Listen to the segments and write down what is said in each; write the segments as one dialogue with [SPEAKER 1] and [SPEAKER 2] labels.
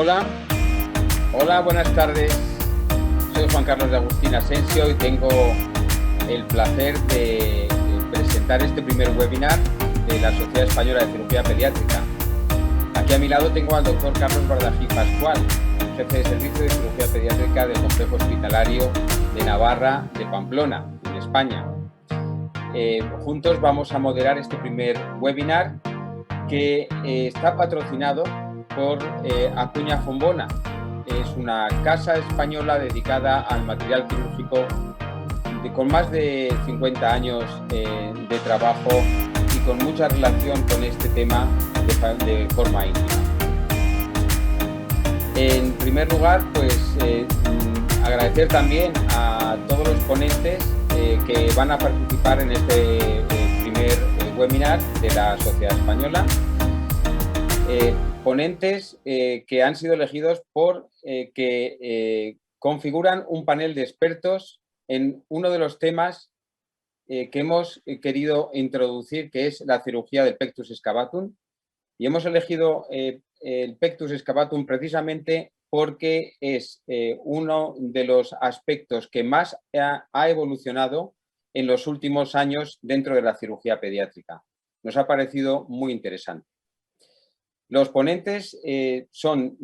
[SPEAKER 1] Hola, hola, buenas tardes. Soy Juan Carlos de Agustín Asensio y tengo el placer de presentar este primer webinar de la Sociedad Española de Cirugía Pediátrica. Aquí a mi lado tengo al doctor Carlos Bardají Pascual, jefe de servicio de cirugía pediátrica del complejo hospitalario de Navarra de Pamplona, en España. Juntos vamos a moderar este primer webinar que está patrocinado por Acuña Fombona. Es una casa española dedicada al material quirúrgico con más de 50 años de trabajo y con mucha relación con este tema de forma íntima. En primer lugar, pues agradecer también a todos los ponentes que van a participar en este primer webinar de la Sociedad Española. Ponentes que han sido elegidos que configuran un panel de expertos en uno de los temas que hemos querido introducir, que es la cirugía del pectus excavatum. Y hemos elegido el pectus excavatum precisamente porque es uno de los aspectos que más ha evolucionado en los últimos años dentro de la cirugía pediátrica. Nos ha parecido muy interesante. Los ponentes son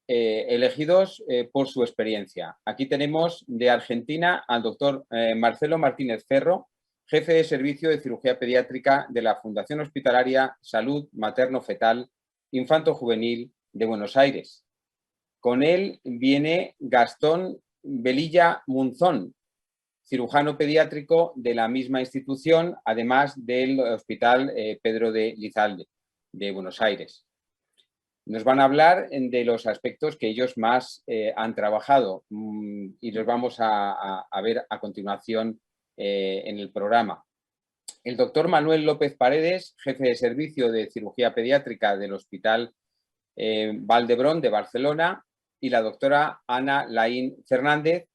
[SPEAKER 1] elegidos por su experiencia. Aquí tenemos de Argentina al doctor Marcelo Martínez Ferro, jefe de servicio de cirugía pediátrica de la Fundación Hospitalaria Salud Materno-Fetal Infanto-Juvenil de Buenos Aires. Con él viene Gastón Velilla Munzón, cirujano pediátrico de la misma institución, además del Hospital Pedro de Lizalde de Buenos Aires. Nos van a hablar de los aspectos que ellos más han trabajado y los vamos a ver a continuación en el programa. El doctor Manuel López Paredes, jefe de servicio de cirugía pediátrica del Hospital Vall d'Hebron de Barcelona, y la doctora Ana Laín Fernández,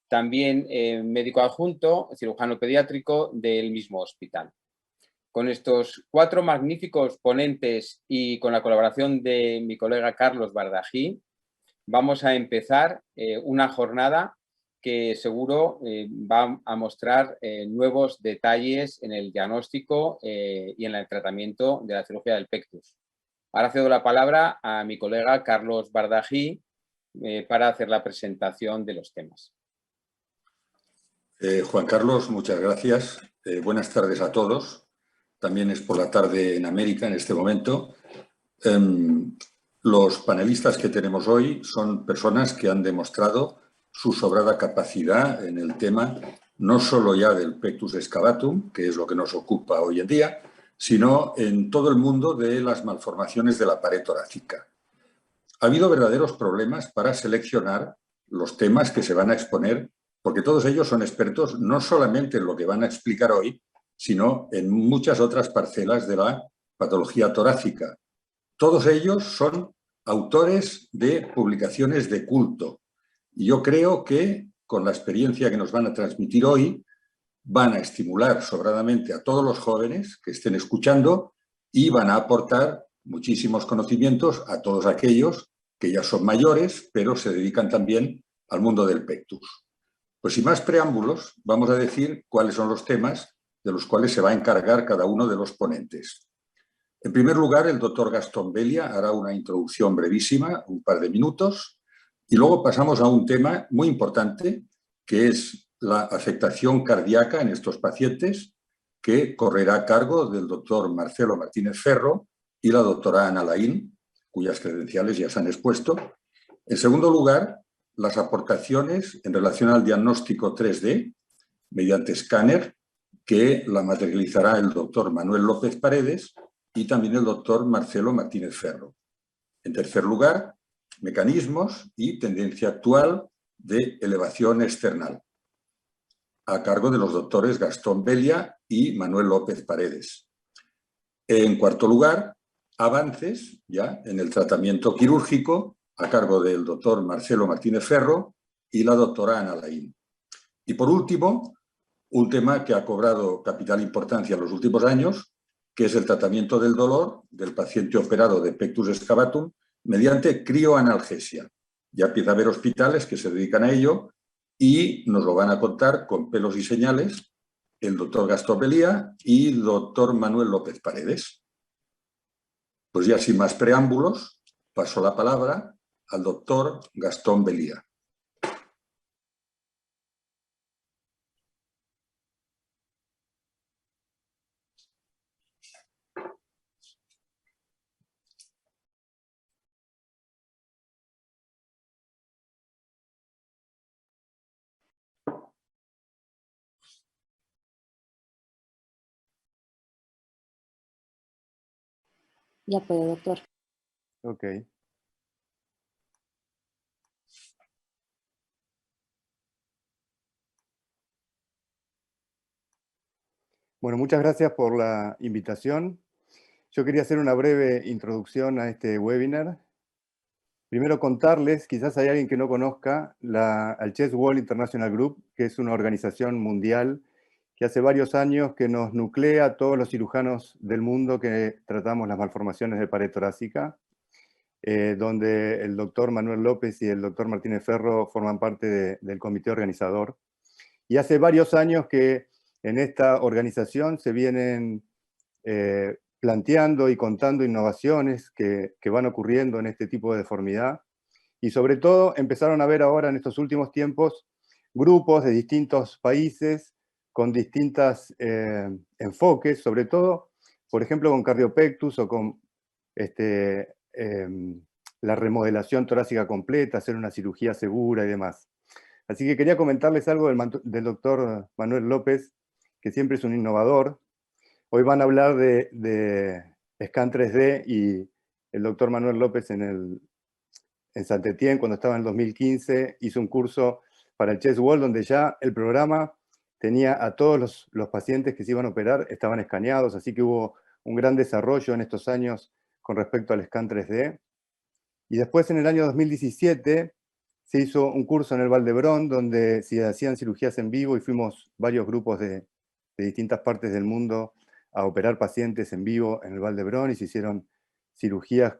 [SPEAKER 1] también médico adjunto, cirujano pediátrico del mismo hospital. Con estos 4 magníficos ponentes y con la colaboración de mi colega Carlos Bardají, vamos a empezar una jornada que seguro va a mostrar nuevos detalles en el diagnóstico y en el tratamiento de la cirugía del pectus. Ahora cedo la palabra a mi colega Carlos Bardají para hacer la presentación de los temas.
[SPEAKER 2] Juan Carlos, muchas gracias. Buenas tardes a todos. También es por la tarde en América en este momento. Los panelistas que tenemos hoy son personas que han demostrado su sobrada capacidad en el tema, no solo ya del pectus excavatum, que es lo que nos ocupa hoy en día, sino en todo el mundo de las malformaciones de la pared torácica. Ha habido verdaderos problemas para seleccionar los temas que se van a exponer, porque todos ellos son expertos no solamente en lo que van a explicar hoy, sino en muchas otras parcelas de la patología torácica. Todos ellos son autores de publicaciones de culto. Y yo creo que, con la experiencia que nos van a transmitir hoy, van a estimular sobradamente a todos los jóvenes que estén escuchando y van a aportar muchísimos conocimientos a todos aquellos que ya son mayores, pero se dedican también al mundo del pectus. Pues sin más preámbulos, vamos a decir cuáles son los temas de los cuales se va a encargar cada uno de los ponentes. En primer lugar, el doctor Gastón Velilla hará una introducción brevísima, un par de minutos, y luego pasamos a un tema muy importante, que es la afectación cardíaca en estos pacientes, que correrá a cargo del doctor Marcelo Martínez Ferro y la doctora Ana Laín, cuyas credenciales ya se han expuesto. En segundo lugar, las aportaciones en relación al diagnóstico 3D, mediante escáner, que la materializará el doctor Manuel López Paredes y también el doctor Marcelo Martínez Ferro. En tercer lugar, mecanismos y tendencia actual de elevación external, a cargo de los doctores Gastón Velilla y Manuel López Paredes. En cuarto lugar, avances ya en el tratamiento quirúrgico, a cargo del doctor Marcelo Martínez Ferro y la doctora Ana Laín. Y por último, un tema que ha cobrado capital importancia en los últimos años, que es el tratamiento del dolor del paciente operado de pectus excavatum mediante crioanalgesia. Ya empieza a haber hospitales que se dedican a ello y nos lo van a contar con pelos y señales el doctor Gastón Belía y el doctor Manuel López Paredes. Pues ya sin más preámbulos, paso la palabra al doctor Gastón Belía.
[SPEAKER 3] Ya puedo, doctor.
[SPEAKER 4] Ok. Bueno, muchas gracias por la invitación. Yo quería hacer una breve introducción a este webinar. Primero contarles, quizás hay alguien que no conozca, al Chest Wall International Group, que es una organización mundial que hace varios años que nos nuclea a todos los cirujanos del mundo que tratamos las malformaciones de pared torácica, donde el doctor Manuel López y el doctor Martínez Ferro forman parte del comité organizador. Y hace varios años que en esta organización se vienen planteando y contando innovaciones que van ocurriendo en este tipo de deformidad. Y sobre todo empezaron a ver ahora en estos últimos tiempos grupos de distintos países con distintos enfoques, sobre todo, por ejemplo, con cardiopectus o con la remodelación torácica completa, hacer una cirugía segura y demás. Así que quería comentarles algo del doctor Manuel López, que siempre es un innovador. Hoy van a hablar de Scan 3D y el doctor Manuel López en Saint-Étienne, cuando estaba en el 2015, hizo un curso para el Chest Wall, donde ya el programa tenía a todos los pacientes que se iban a operar, estaban escaneados, así que hubo un gran desarrollo en estos años con respecto al Scan 3D. Y después, en el año 2017, se hizo un curso en el Vall d'Hebron, donde se hacían cirugías en vivo y fuimos varios grupos de distintas partes del mundo a operar pacientes en vivo en el Vall d'Hebron y se hicieron cirugías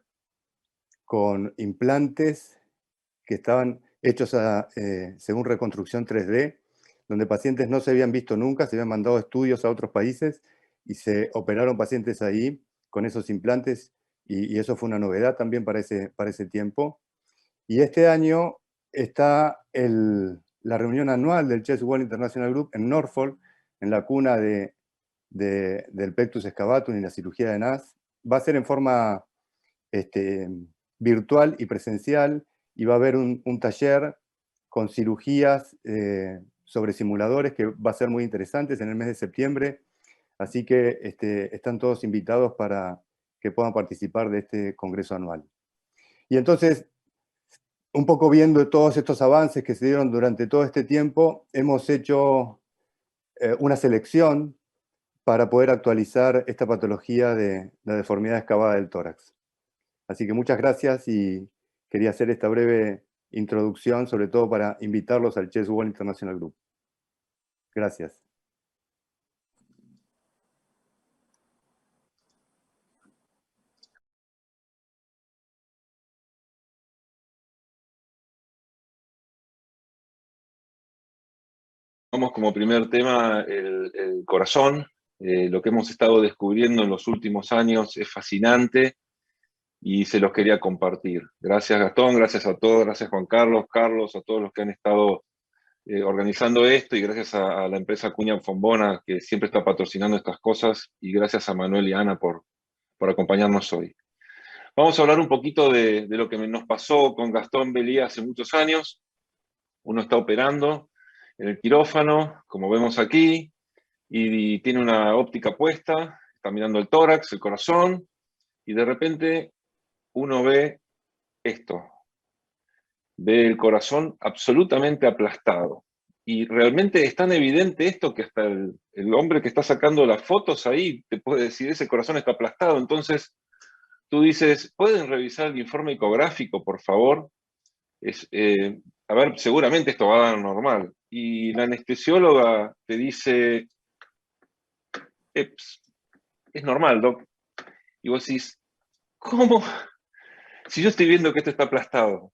[SPEAKER 4] con implantes que estaban hechos según reconstrucción 3D, donde pacientes no se habían visto nunca, se habían mandado estudios a otros países y se operaron pacientes ahí con esos implantes y eso fue una novedad también para ese tiempo. Y este año está la reunión anual del Chest Wall International Group en Norfolk, en la cuna del pectus excavatum y la cirugía de NAS. Va a ser en forma virtual y presencial, y va a haber un taller con cirugías sobre simuladores que va a ser muy interesantes en el mes de septiembre. Así que están todos invitados para que puedan participar de este congreso anual. Y entonces, un poco viendo todos estos avances que se dieron durante todo este tiempo, hemos hecho una selección para poder actualizar esta patología de la deformidad excavada del tórax. Así que muchas gracias y quería hacer esta breve introducción, sobre todo para invitarlos al Chest Wall International Group. Gracias.
[SPEAKER 5] Vamos como primer tema el corazón. Lo que hemos estado descubriendo en los últimos años es fascinante y se los quería compartir. Gracias Gastón, gracias a todos, gracias Juan Carlos, a todos los que han estado organizando esto y gracias a la empresa Cuña Fombona que siempre está patrocinando estas cosas y gracias a Manuel y Ana por acompañarnos hoy. Vamos a hablar un poquito de lo que nos pasó con Gastón Belía hace muchos años. Uno está operando en el quirófano, como vemos aquí, y tiene una óptica puesta, está mirando el tórax, el corazón, y de repente uno ve esto, ve el corazón absolutamente aplastado. Y realmente es tan evidente esto que hasta el hombre que está sacando las fotos ahí te puede decir, ese corazón está aplastado. Entonces tú dices, ¿pueden revisar el informe ecográfico, por favor? A ver, seguramente esto va a dar normal. Y la anestesióloga te dice, es normal, doc. Y vos decís, ¿cómo? si yo estoy viendo que esto está aplastado?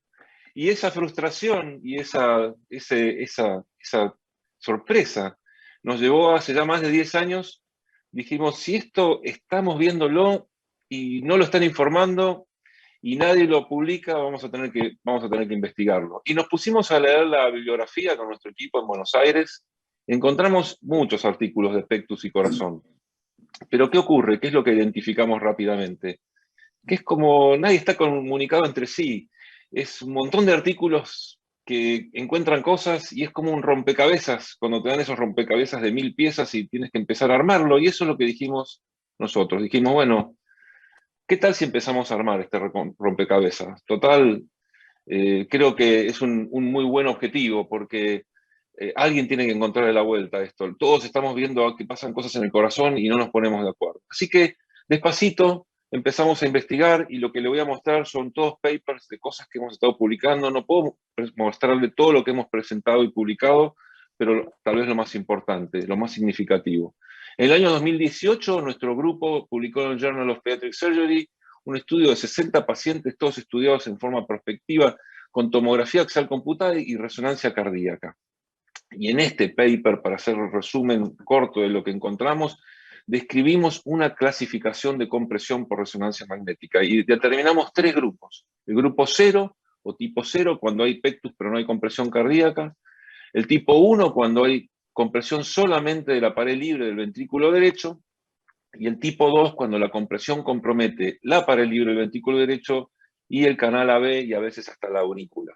[SPEAKER 5] Y esa frustración y esa sorpresa nos llevó hace ya más de 10 años, dijimos, si esto estamos viéndolo y no lo están informando y nadie lo publica, vamos a tener que investigarlo. Y nos pusimos a leer la bibliografía con nuestro equipo en Buenos Aires, encontramos muchos artículos de Pectus y Corazón. Pero ¿qué ocurre? ¿Qué es lo que identificamos rápidamente? Que es como nadie está comunicado entre sí. Es un montón de artículos que encuentran cosas y es como un rompecabezas, cuando te dan esos rompecabezas de 1000 piezas y tienes que empezar a armarlo, y eso es lo que dijimos nosotros. Dijimos, bueno, ¿qué tal si empezamos a armar este rompecabezas? Total, creo que es un muy buen objetivo, porque alguien tiene que encontrarle la vuelta a esto. Todos estamos viendo que pasan cosas en el corazón y no nos ponemos de acuerdo. Así que, despacito, empezamos a investigar, y lo que le voy a mostrar son todos papers de cosas que hemos estado publicando. No puedo mostrarle todo lo que hemos presentado y publicado, pero tal vez lo más importante, lo más significativo. En el año 2018, nuestro grupo publicó en el Journal of Pediatric Surgery un estudio de 60 pacientes, todos estudiados en forma prospectiva, con tomografía axial computada y resonancia cardíaca. Y en este paper, para hacer un resumen corto de lo que encontramos, describimos una clasificación de compresión por resonancia magnética y determinamos 3 grupos. El grupo 0 o tipo 0, cuando hay pectus pero no hay compresión cardíaca. El tipo 1, cuando hay compresión solamente de la pared libre del ventrículo derecho. Y el tipo 2, cuando la compresión compromete la pared libre del ventrículo derecho y el canal AB y a veces hasta la aurícula.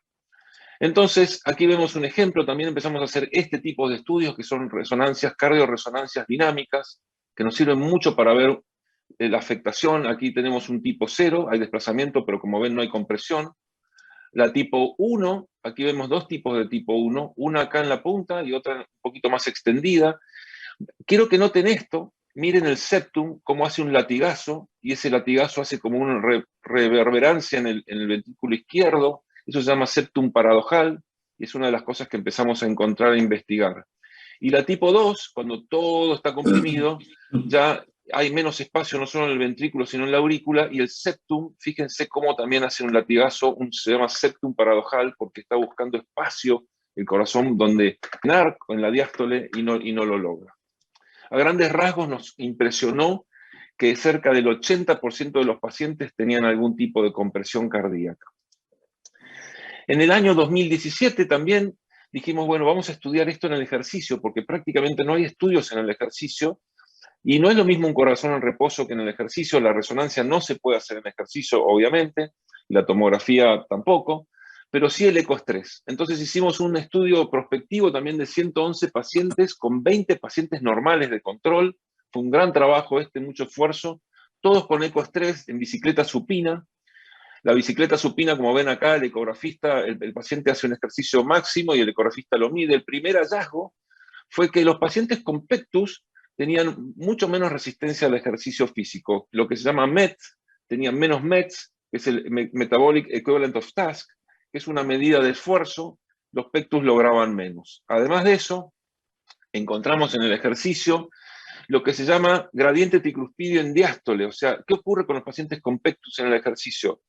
[SPEAKER 5] Entonces, aquí vemos un ejemplo. También empezamos a hacer este tipo de estudios, que son resonancias, cardioresonancias dinámicas, que nos sirven mucho para ver la afectación. Aquí tenemos un tipo 0, hay desplazamiento, pero como ven no hay compresión. La tipo 1, aquí vemos 2 tipos de tipo 1, una acá en la punta y otra un poquito más extendida. Quiero que noten esto, miren el septum, cómo hace un latigazo, y ese latigazo hace como una reverberancia en el ventrículo izquierdo. Eso se llama septum paradojal, y es una de las cosas que empezamos a encontrar e investigar. Y la tipo 2, cuando todo está comprimido, ya hay menos espacio no solo en el ventrículo, sino en la aurícula, y el septum, fíjense cómo también hace un latigazo, se llama septum paradojal, porque está buscando espacio el corazón donde llenar en la diástole y no lo logra. A grandes rasgos nos impresionó que cerca del 80% de los pacientes tenían algún tipo de compresión cardíaca. En el año 2017 también dijimos, bueno, vamos a estudiar esto en el ejercicio, porque prácticamente no hay estudios en el ejercicio, y no es lo mismo un corazón en reposo que en el ejercicio. La resonancia no se puede hacer en ejercicio, obviamente, y la tomografía tampoco, pero sí el ecoestrés. Entonces hicimos un estudio prospectivo también de 111 pacientes con 20 pacientes normales de control. Fue un gran trabajo mucho esfuerzo, todos con ecoestrés en bicicleta supina. La bicicleta supina, como ven acá, el ecografista, el paciente hace un ejercicio máximo y el ecografista lo mide. El primer hallazgo fue que los pacientes con pectus tenían mucho menos resistencia al ejercicio físico. Lo que se llama MET, tenían menos METs, que es el Metabolic Equivalent of Task, que es una medida de esfuerzo. Los pectus lograban menos. Además de eso, encontramos en el ejercicio lo que se llama gradiente tricruspidio en diástole. O sea, ¿qué ocurre con los pacientes con pectus en el ejercicio?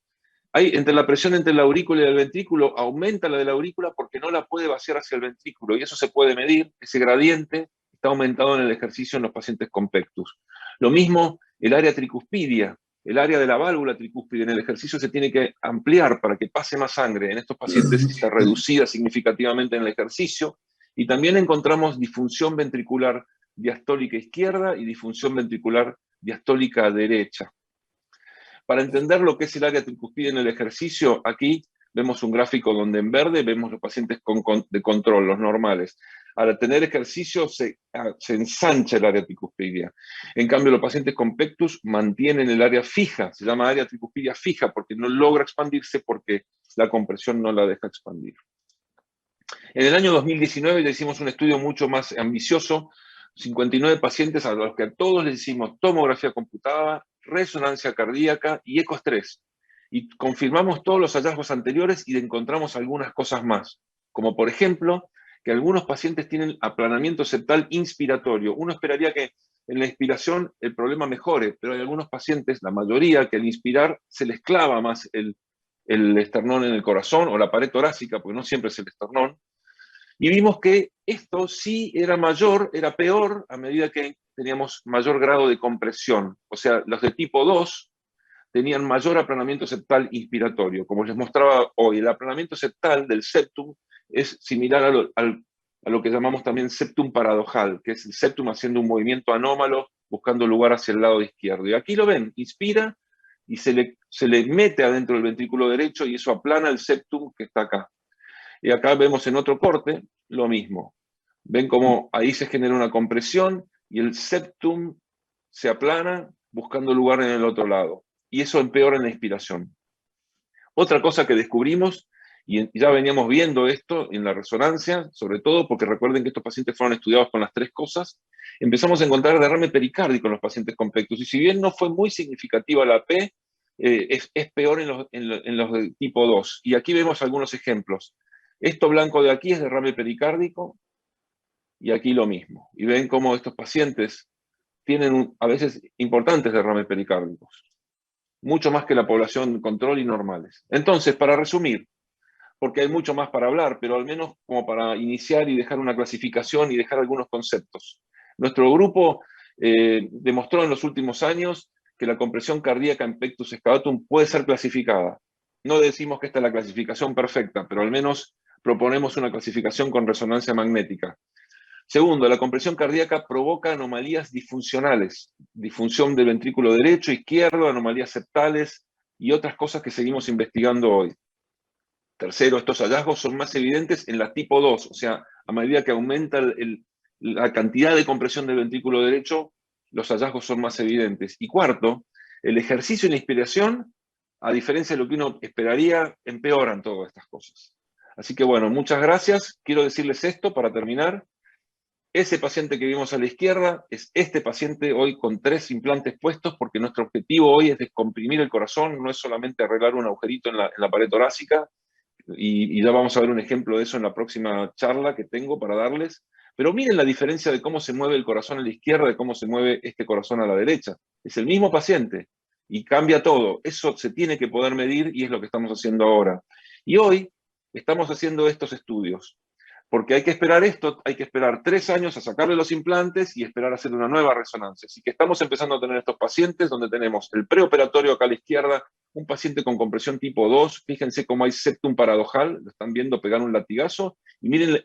[SPEAKER 5] Entre la presión entre la aurícula y el ventrículo, aumenta la de la aurícula porque no la puede vaciar hacia el ventrículo, y eso se puede medir. Ese gradiente está aumentado en el ejercicio en los pacientes con pectus. Lo mismo el área tricuspidia, el área de la válvula tricúspide en el ejercicio se tiene que ampliar para que pase más sangre. En estos pacientes está reducida significativamente en el ejercicio, y también encontramos disfunción ventricular diastólica izquierda y disfunción ventricular diastólica derecha. Para entender lo que es el área tricuspide en el ejercicio, aquí vemos un gráfico donde en verde vemos los pacientes de control, los normales. Al tener ejercicio se ensancha el área tricuspidia. En cambio, los pacientes con pectus mantienen el área fija, se llama área tricuspidia fija, porque no logra expandirse porque la compresión no la deja expandir. En el año 2019 le hicimos un estudio mucho más ambicioso, 59 pacientes a los que a todos les hicimos tomografía computada, resonancia cardíaca y ecoestrés. Y confirmamos todos los hallazgos anteriores y encontramos algunas cosas más, como por ejemplo, que algunos pacientes tienen aplanamiento septal inspiratorio. Uno esperaría que en la inspiración el problema mejore, pero hay algunos pacientes, la mayoría, que al inspirar se les clava más el el esternón en el corazón o la pared torácica, porque no siempre es el esternón, y vimos que esto sí era mayor, era peor a medida que teníamos mayor grado de compresión. O sea, los de tipo 2 tenían mayor aplanamiento septal inspiratorio. Como les mostraba hoy, el aplanamiento septal del septum es similar a lo que llamamos también septum paradojal, que es el septum haciendo un movimiento anómalo, buscando lugar hacia el lado izquierdo. Y aquí lo ven, inspira y se le mete adentro del ventrículo derecho y eso aplana el septum que está acá. Y acá vemos en otro corte lo mismo. Ven cómo ahí se genera una compresión y el septum se aplana buscando lugar en el otro lado. Y eso empeora en la inspiración. Otra cosa que descubrimos, y ya veníamos viendo esto en la resonancia, sobre todo porque recuerden que estos pacientes fueron estudiados con las tres cosas, empezamos a encontrar derrame pericárdico en los pacientes con pectus. Y si bien no fue muy significativa la P, es peor en los de tipo 2. Y aquí vemos algunos ejemplos. Esto blanco de aquí es derrame pericárdico y aquí lo mismo. Y ven cómo estos pacientes tienen a veces importantes derrames pericárdicos, mucho más que la población control y normales. Entonces, para resumir, porque hay mucho más para hablar, pero al menos como para iniciar y dejar una clasificación y dejar algunos conceptos. Nuestro grupo demostró en los últimos años que la compresión cardíaca en pectus excavatum puede ser clasificada. No decimos que esta es la clasificación perfecta, pero al menos proponemos una clasificación con resonancia magnética. Segundo, la compresión cardíaca provoca anomalías disfuncionales, disfunción del ventrículo derecho, izquierdo, anomalías septales y otras cosas que seguimos investigando hoy. Tercero, estos hallazgos son más evidentes en la tipo 2, o sea, a medida que aumenta la cantidad de compresión del ventrículo derecho, los hallazgos son más evidentes. Y cuarto, el ejercicio y la inspiración, a diferencia de lo que uno esperaría, empeoran todas estas cosas. Así que bueno, muchas gracias. Quiero decirles esto para terminar. Ese paciente que vimos a la izquierda es este paciente hoy con 3 implantes puestos, porque nuestro objetivo hoy es descomprimir el corazón, no es solamente arreglar un agujerito en la pared torácica, y ya vamos a ver un ejemplo de eso en la próxima charla que tengo para darles. Pero miren la diferencia de cómo se mueve el corazón a la izquierda de cómo se mueve este corazón a la derecha. Es el mismo paciente y cambia todo. Eso se tiene que poder medir y es lo que estamos haciendo ahora. Y hoy estamos haciendo estos estudios. Porque hay que esperar esto, hay que esperar 3 años a sacarle los implantes y esperar a hacer una nueva resonancia. Así que estamos empezando a tener estos pacientes donde tenemos el preoperatorio acá a la izquierda, un paciente con compresión tipo 2, fíjense cómo hay septum paradojal, lo están viendo pegar un latigazo, y miren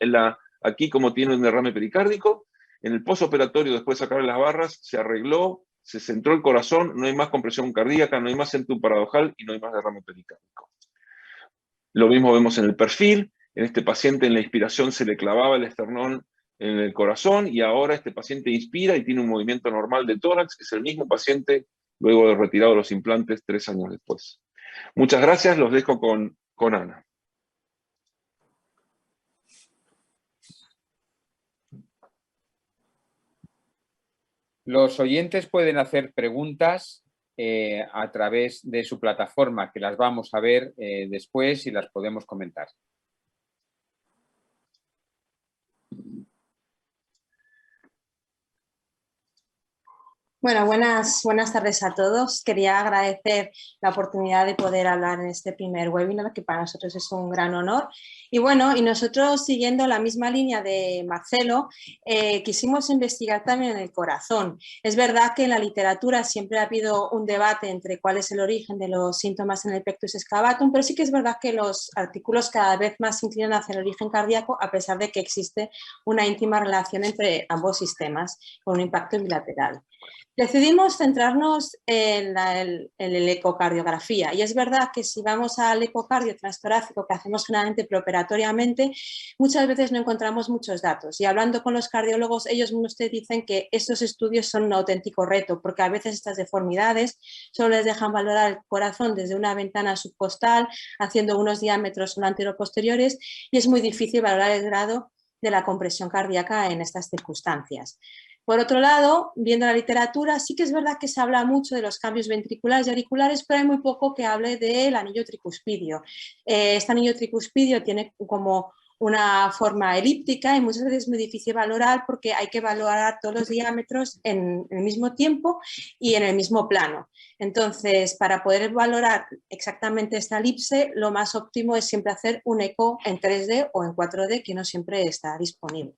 [SPEAKER 5] aquí cómo tiene un derrame pericárdico. En el posoperatorio, después de sacarle las barras, se arregló, se centró el corazón, no hay más compresión cardíaca, no hay más septum paradojal y no hay más derrame pericárdico. Lo mismo vemos en el perfil. En este paciente en la inspiración se le clavaba el esternón en el corazón y ahora este paciente inspira y tiene un movimiento normal de tórax. Es el mismo paciente luego de retirado los implantes 3 años después. Muchas gracias, los dejo con Ana.
[SPEAKER 1] Los oyentes pueden hacer preguntas a través de su plataforma, que las vamos a ver después y las podemos comentar.
[SPEAKER 3] Bueno, buenas tardes a todos. Quería agradecer la oportunidad de poder hablar en este primer webinar, que para nosotros es un gran honor. Y bueno, y nosotros siguiendo la misma línea de Marcelo, quisimos investigar también en el corazón. Es verdad que en la literatura siempre ha habido un debate entre cuál es el origen de los síntomas en el pectus excavatum, pero sí que es verdad que los artículos cada vez más se inclinan hacia el origen cardíaco, a pesar de que existe una íntima relación entre ambos sistemas, con un impacto bilateral. Decidimos centrarnos en el ecocardiografía y es verdad que si vamos al ecocardio transtorácico que hacemos generalmente preoperatoriamente, muchas veces no encontramos muchos datos y hablando con los cardiólogos ellos mismos te dicen que estos estudios son un auténtico reto porque a veces estas deformidades solo les dejan valorar el corazón desde una ventana subcostal haciendo unos diámetros anteroposteriores y es muy difícil valorar el grado de la compresión cardíaca en estas circunstancias. Por otro lado, viendo la literatura, sí que es verdad que se habla mucho de los cambios ventriculares y auriculares, pero hay muy poco que hable del anillo tricuspidio. Este anillo tricuspidio tiene como una forma elíptica y muchas veces es muy difícil valorar porque hay que valorar todos los diámetros en el mismo tiempo y en el mismo plano. Entonces, para poder valorar exactamente esta elipse, lo más óptimo es siempre hacer un eco en 3D o en 4D, que no siempre está disponible.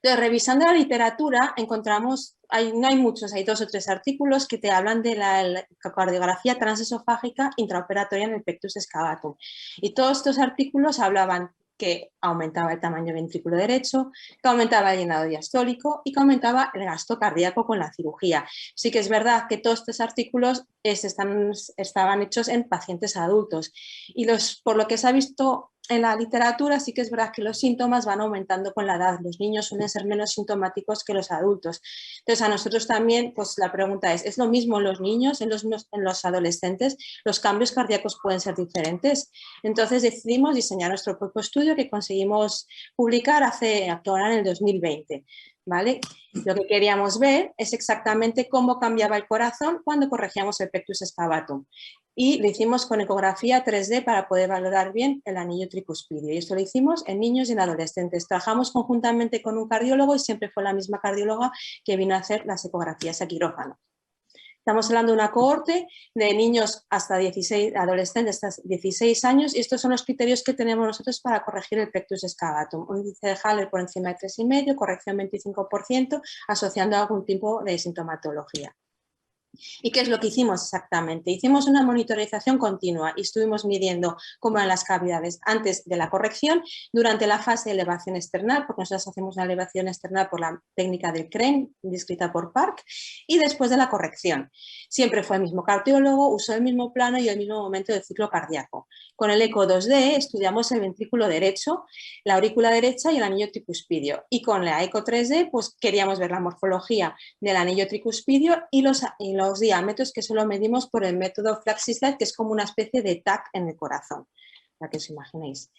[SPEAKER 3] Entonces, revisando la literatura, encontramos, no hay muchos, hay 2 o 3 artículos que te hablan de la cardiografía transesofágica intraoperatoria en el pectus excavatum. Y todos estos artículos hablaban que aumentaba el tamaño ventrículo derecho, que aumentaba el llenado diastólico y que aumentaba el gasto cardíaco con la cirugía. Sí que es verdad que todos estos artículos estaban hechos en pacientes adultos y por lo que se ha visto en la literatura, sí que es verdad que los síntomas van aumentando con la edad. Los niños suelen ser menos sintomáticos que los adultos. Entonces, a nosotros también, pues la pregunta ¿es lo mismo en los niños, en los adolescentes? ¿Los cambios cardíacos pueden ser diferentes? Entonces, decidimos diseñar nuestro propio estudio que conseguimos publicar ahora en el 2020. ¿Vale? Lo que queríamos ver es exactamente cómo cambiaba el corazón cuando corregíamos el pectus excavatum. Y lo hicimos con ecografía 3D para poder valorar bien el anillo tricuspidio. Y esto lo hicimos en niños y en adolescentes. Trabajamos conjuntamente con un cardiólogo y siempre fue la misma cardióloga que vino a hacer las ecografías a quirófano. Estamos hablando de una cohorte de niños hasta 16, adolescentes hasta 16 años, y estos son los criterios que tenemos nosotros para corregir el pectus excavatum. Un índice de Haller por encima de 3,5, corrección 25%, asociando algún tipo de sintomatología. ¿Y qué es lo que hicimos exactamente? Hicimos una monitorización continua y estuvimos midiendo cómo eran las cavidades antes de la corrección, durante la fase de elevación external, porque nosotros hacemos una elevación external por la técnica del Crane, descrita por Park, y después de la corrección. Siempre fue el mismo cardiólogo, usó el mismo plano y el mismo momento del ciclo cardíaco. Con el eco 2D estudiamos el ventrículo derecho, la aurícula derecha y el anillo tricuspidio. Y con la eco 3D pues queríamos ver la morfología del anillo tricuspidio y los diámetros, que solo medimos por el método FLACSI-Slide, que es como una especie de TAC en el corazón, para que os imaginéis.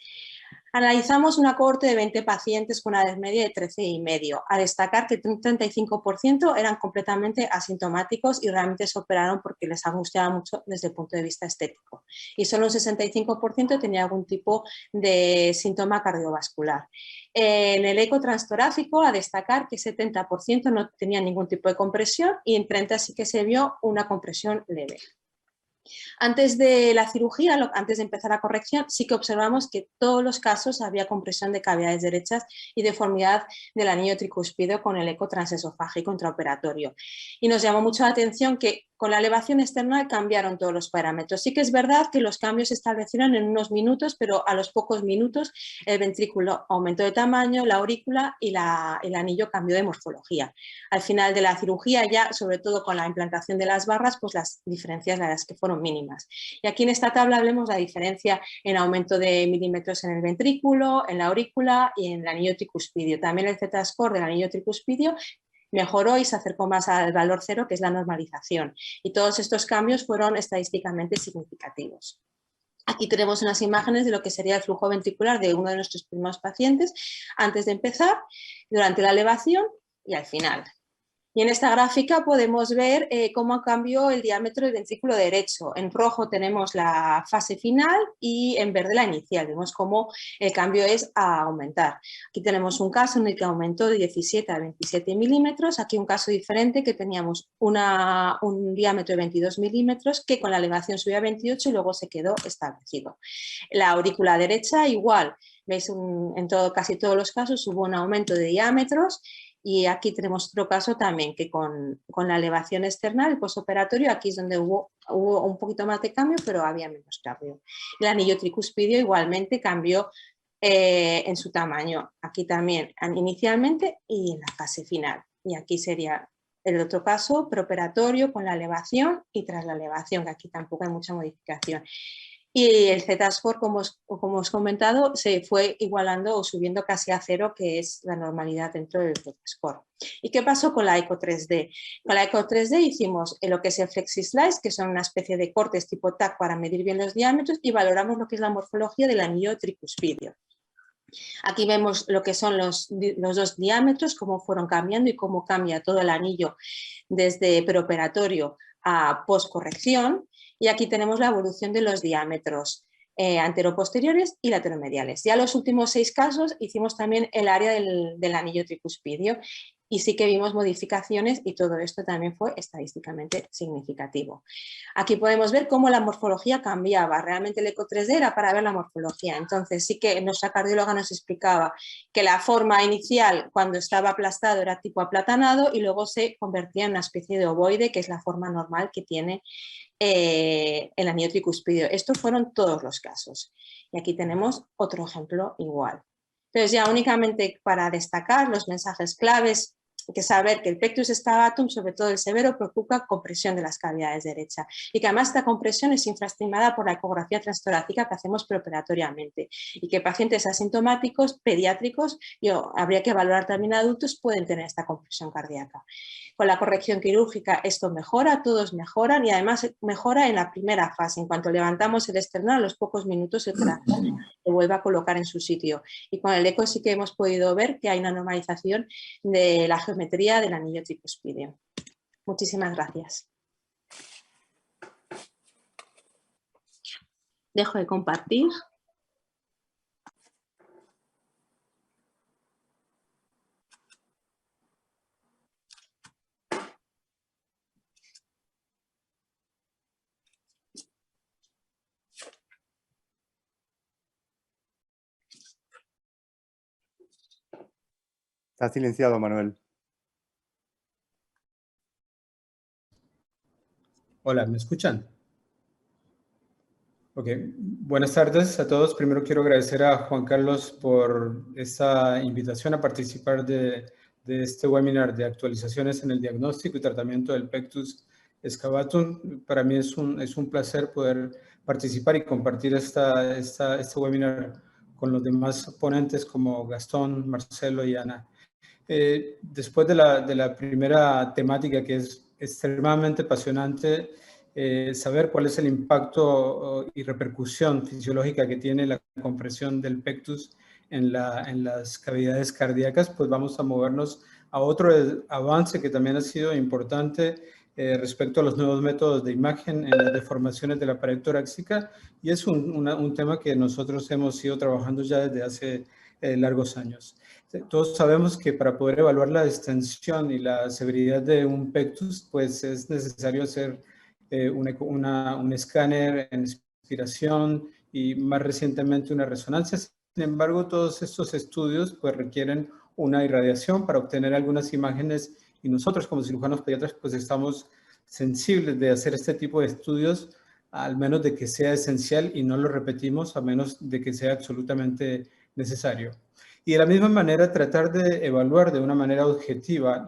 [SPEAKER 3] Analizamos una cohorte de 20 pacientes con una edad media de 13,5. A destacar que un 35% eran completamente asintomáticos y realmente se operaron porque les angustiaba mucho desde el punto de vista estético. Y solo un 65% tenía algún tipo de síntoma cardiovascular. En el eco transtorácico, a destacar que 70% no tenía ningún tipo de compresión y en 30% sí que se vio una compresión leve. Antes de la cirugía, antes de empezar la corrección, sí que observamos que en todos los casos había compresión de cavidades derechas y deformidad del anillo tricuspidio con el eco transesofágico intraoperatorio. Y nos llamó mucho la atención que con la elevación externa cambiaron todos los parámetros. Sí que es verdad que los cambios se establecieron en unos minutos, pero a los pocos minutos el ventrículo aumentó de tamaño, la aurícula y el anillo cambió de morfología. Al final de la cirugía ya, sobre todo con la implantación de las barras, pues las diferencias la verdad es que fueron mínimas. Y aquí en esta tabla vemos la diferencia en aumento de milímetros en el ventrículo, en la aurícula y en el anillo tricuspidio. También el Z-score del anillo tricuspidio mejoró y se acercó más al valor 0, que es la normalización. Y todos estos cambios fueron estadísticamente significativos. Aquí tenemos unas imágenes de lo que sería el flujo ventricular de uno de nuestros primeros pacientes antes de empezar, durante la elevación y al final. Y en esta gráfica podemos ver cómo cambió el diámetro del ventrículo derecho. En rojo tenemos la fase final y en verde la inicial. Vemos cómo el cambio es a aumentar. Aquí tenemos un caso en el que aumentó de 17 a 27 milímetros. Aquí un caso diferente que teníamos un diámetro de 22 milímetros que con la elevación subió a 28 y luego se quedó establecido. La aurícula derecha igual. Veis, casi todos los casos hubo un aumento de diámetros. Y aquí tenemos otro caso también que con la elevación externa, el postoperatorio, aquí es donde hubo un poquito más de cambio, pero había menos cambio. El anillo tricuspidio igualmente cambió en su tamaño, aquí también inicialmente y en la fase final. Y aquí sería el otro caso, preoperatorio con la elevación y tras la elevación, que aquí tampoco hay mucha modificación. Y el Z-score, como os he comentado, se fue igualando o subiendo casi a 0, que es la normalidad dentro del Z-score. ¿Y qué pasó con la eco 3D? Con la eco 3D hicimos lo que es el FLEXI-SLICE, que son una especie de cortes tipo TAC para medir bien los diámetros, y valoramos lo que es la morfología del anillo tricuspidio. Aquí vemos lo que son los dos diámetros, cómo fueron cambiando y cómo cambia todo el anillo desde preoperatorio a postcorrección. Y aquí tenemos la evolución de los diámetros. anteroposteriores y lateromediales. Ya los últimos 6 casos hicimos también el área del anillo tricuspidio y sí que vimos modificaciones y todo esto también fue estadísticamente significativo. Aquí podemos ver cómo la morfología cambiaba. Realmente el eco 3D era para ver la morfología. Entonces sí que nuestra cardióloga nos explicaba que la forma inicial cuando estaba aplastado era tipo aplatanado y luego se convertía en una especie de ovoide, que es la forma normal que tiene el anillo tricuspidio. Estos fueron todos los casos. Y aquí tenemos otro ejemplo igual. Entonces ya únicamente para destacar los mensajes claves, hay que saber que el pectus excavatum, sobre todo el severo, preocupa compresión de las cavidades derechas y que además esta compresión es infraestimada por la ecografía transtorácica que hacemos preoperatoriamente y que pacientes asintomáticos, pediátricos, habría que valorar también adultos, pueden tener esta compresión cardíaca. Con la corrección quirúrgica esto mejora, todos mejoran y además mejora en la primera fase. En cuanto levantamos el esternón, a los pocos minutos el corazón se vuelve a colocar en su sitio. Y con el eco sí que hemos podido ver que hay una normalización de la geometría del anillo tricuspidio. Muchísimas gracias. Dejo de compartir.
[SPEAKER 4] Está silenciado, Manuel.
[SPEAKER 6] Hola, ¿me escuchan? Ok, buenas tardes a todos. Primero quiero agradecer a Juan Carlos por esta invitación a participar de este webinar de actualizaciones en el diagnóstico y tratamiento del pectus excavatum. Para mí es un placer poder participar y compartir este webinar con los demás ponentes como Gastón, Marcelo y Ana. Después de la primera temática, que es extremadamente apasionante, saber cuál es el impacto y repercusión fisiológica que tiene la compresión del pectus en las cavidades cardíacas, pues vamos a movernos a otro avance que también ha sido importante respecto a los nuevos métodos de imagen en las deformaciones de la pared torácica, y es un tema que nosotros hemos ido trabajando ya desde hace largos años. Todos sabemos que para poder evaluar la extensión y la severidad de un pectus, pues es necesario hacer un escáner en expiración y más recientemente una resonancia. Sin embargo, todos estos estudios pues requieren una irradiación para obtener algunas imágenes y nosotros como cirujanos pediatras pues estamos sensibles de hacer este tipo de estudios, al menos de que sea esencial y no lo repetimos a menos de que sea absolutamente necesario. Y de la misma manera tratar de evaluar de una manera objetiva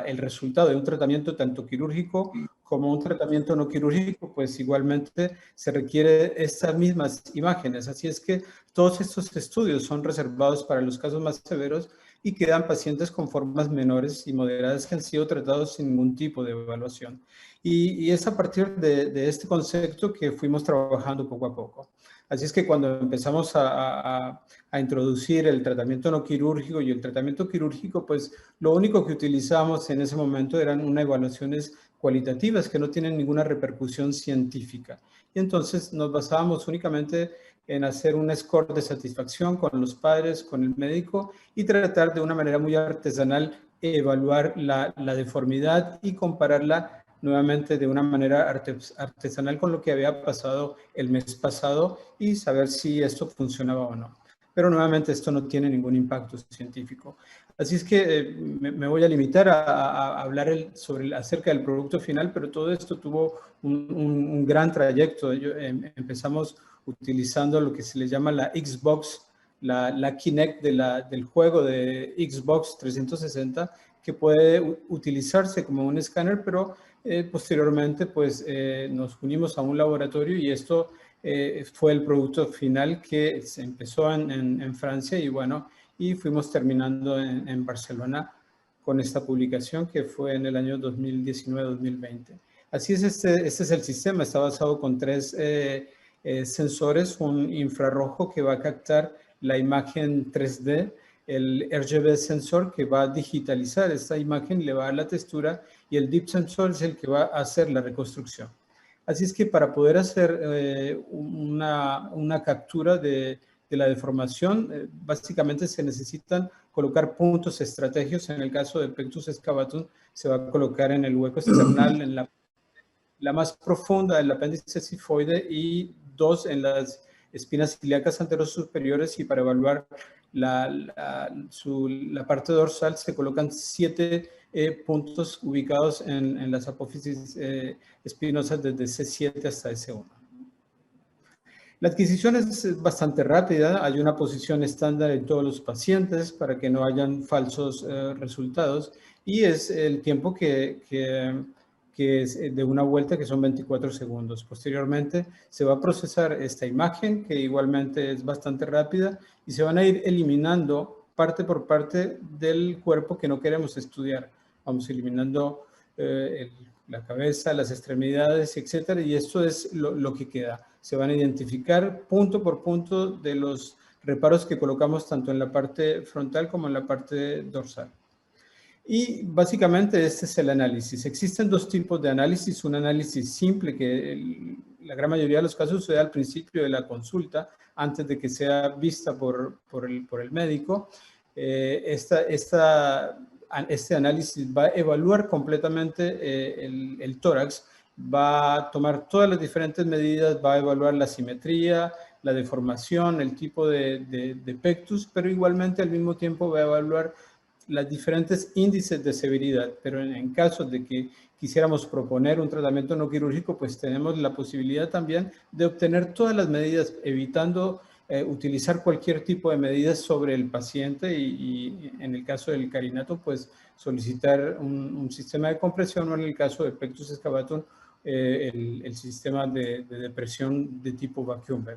[SPEAKER 6] el resultado de un tratamiento tanto quirúrgico como un tratamiento no quirúrgico, pues igualmente se requiere estas mismas imágenes. Así es que todos estos estudios son reservados para los casos más severos y quedan pacientes con formas menores y moderadas que han sido tratados sin ningún tipo de evaluación. Y es a partir de este concepto que fuimos trabajando poco a poco. Así es que cuando empezamos a introducir el tratamiento no quirúrgico y el tratamiento quirúrgico, pues lo único que utilizamos en ese momento eran unas evaluaciones cualitativas que no tienen ninguna repercusión científica. Y entonces nos basábamos únicamente en hacer un score de satisfacción con los padres, con el médico y tratar de una manera muy artesanal evaluar la deformidad y compararla nuevamente de una manera artesanal con lo que había pasado el mes pasado y saber si esto funcionaba o no. Pero nuevamente esto no tiene ningún impacto científico. Así es que me voy a limitar a hablar acerca del producto final, pero todo esto tuvo un gran trayecto. Empezamos utilizando lo que se le llama la Xbox, la Kinect del juego de Xbox 360, que puede utilizarse como un escáner, pero posteriormente pues nos unimos a un laboratorio y esto fue el producto final que se empezó en Francia y bueno, y fuimos terminando en Barcelona con esta publicación que fue en el año 2019-2020. Así es, este es el sistema, está basado con 3 sensores, un infrarrojo que va a captar la imagen 3D, el RGB sensor que va a digitalizar esta imagen, le va a dar la textura, y el Deep Sensor es el que va a hacer la reconstrucción. Así es que para poder hacer una captura de la deformación, básicamente se necesitan colocar puntos estratégicos. En el caso del pectus excavatum, se va a colocar en el hueco esternal, en la más profunda del apéndice sifoide, y 2 en las espinas ilíacas anterosuperiores, y para evaluar la parte dorsal se colocan 7 puntos ubicados en las apófisis espinosas desde C7 hasta S1. La adquisición es bastante rápida, hay una posición estándar en todos los pacientes para que no hayan falsos resultados, y es el tiempo que es de una vuelta, que son 24 segundos. Posteriormente se va a procesar esta imagen, que igualmente es bastante rápida, y se van a ir eliminando parte por parte del cuerpo que no queremos estudiar. Vamos eliminando la cabeza, las extremidades, etcétera, y esto es lo que queda. Se van a identificar punto por punto de los reparos que colocamos tanto en la parte frontal como en la parte dorsal. Y básicamente este es el análisis. Existen 2 tipos de análisis. Un análisis simple, que la gran mayoría de los casos se da al principio de la consulta, antes de que sea vista por el médico. Este análisis va a evaluar completamente el tórax, va a tomar todas las diferentes medidas, va a evaluar la simetría, la deformación, el tipo de pectus, pero igualmente al mismo tiempo va a evaluar las diferentes índices de severidad. Pero en caso de que quisiéramos proponer un tratamiento no quirúrgico, pues tenemos la posibilidad también de obtener todas las medidas, evitando utilizar cualquier tipo de medidas sobre el paciente, y en el caso del carinatum, pues solicitar un sistema de compresión, o en el caso de pectus excavatum, el sistema de depresión de tipo vacuum bed.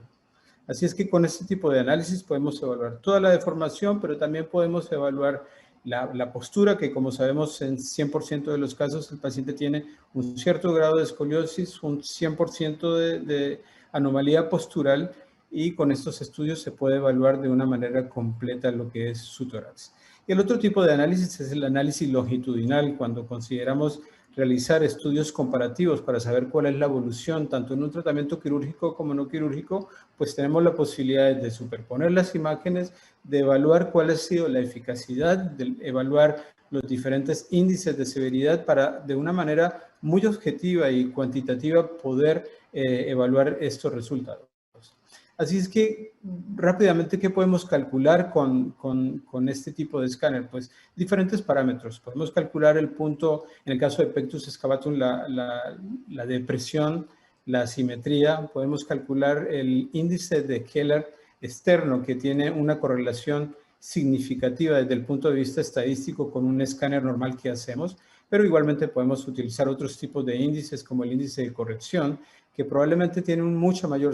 [SPEAKER 6] Así es que con este tipo de análisis podemos evaluar toda la deformación, pero también podemos evaluar la postura, que como sabemos en 100% de los casos el paciente tiene un cierto grado de escoliosis, un 100% de anomalía postural, y con estos estudios se puede evaluar de una manera completa lo que es su tórax. Y el otro tipo de análisis es el análisis longitudinal, cuando consideramos realizar estudios comparativos para saber cuál es la evolución, tanto en un tratamiento quirúrgico como no quirúrgico, pues tenemos la posibilidad de superponer las imágenes, de evaluar cuál ha sido la eficacidad, de evaluar los diferentes índices de severidad, para de una manera muy objetiva y cuantitativa poder evaluar estos resultados. Así es que rápidamente, ¿qué podemos calcular con este tipo de escáner? Pues diferentes parámetros. Podemos calcular el punto, en el caso de pectus excavatum, la depresión, la simetría. Podemos calcular el índice de Keller externo, que tiene una correlación significativa desde el punto de vista estadístico con un escáner normal que hacemos, pero igualmente podemos utilizar otros tipos de índices, como el índice de corrección, que probablemente tiene mucha mayor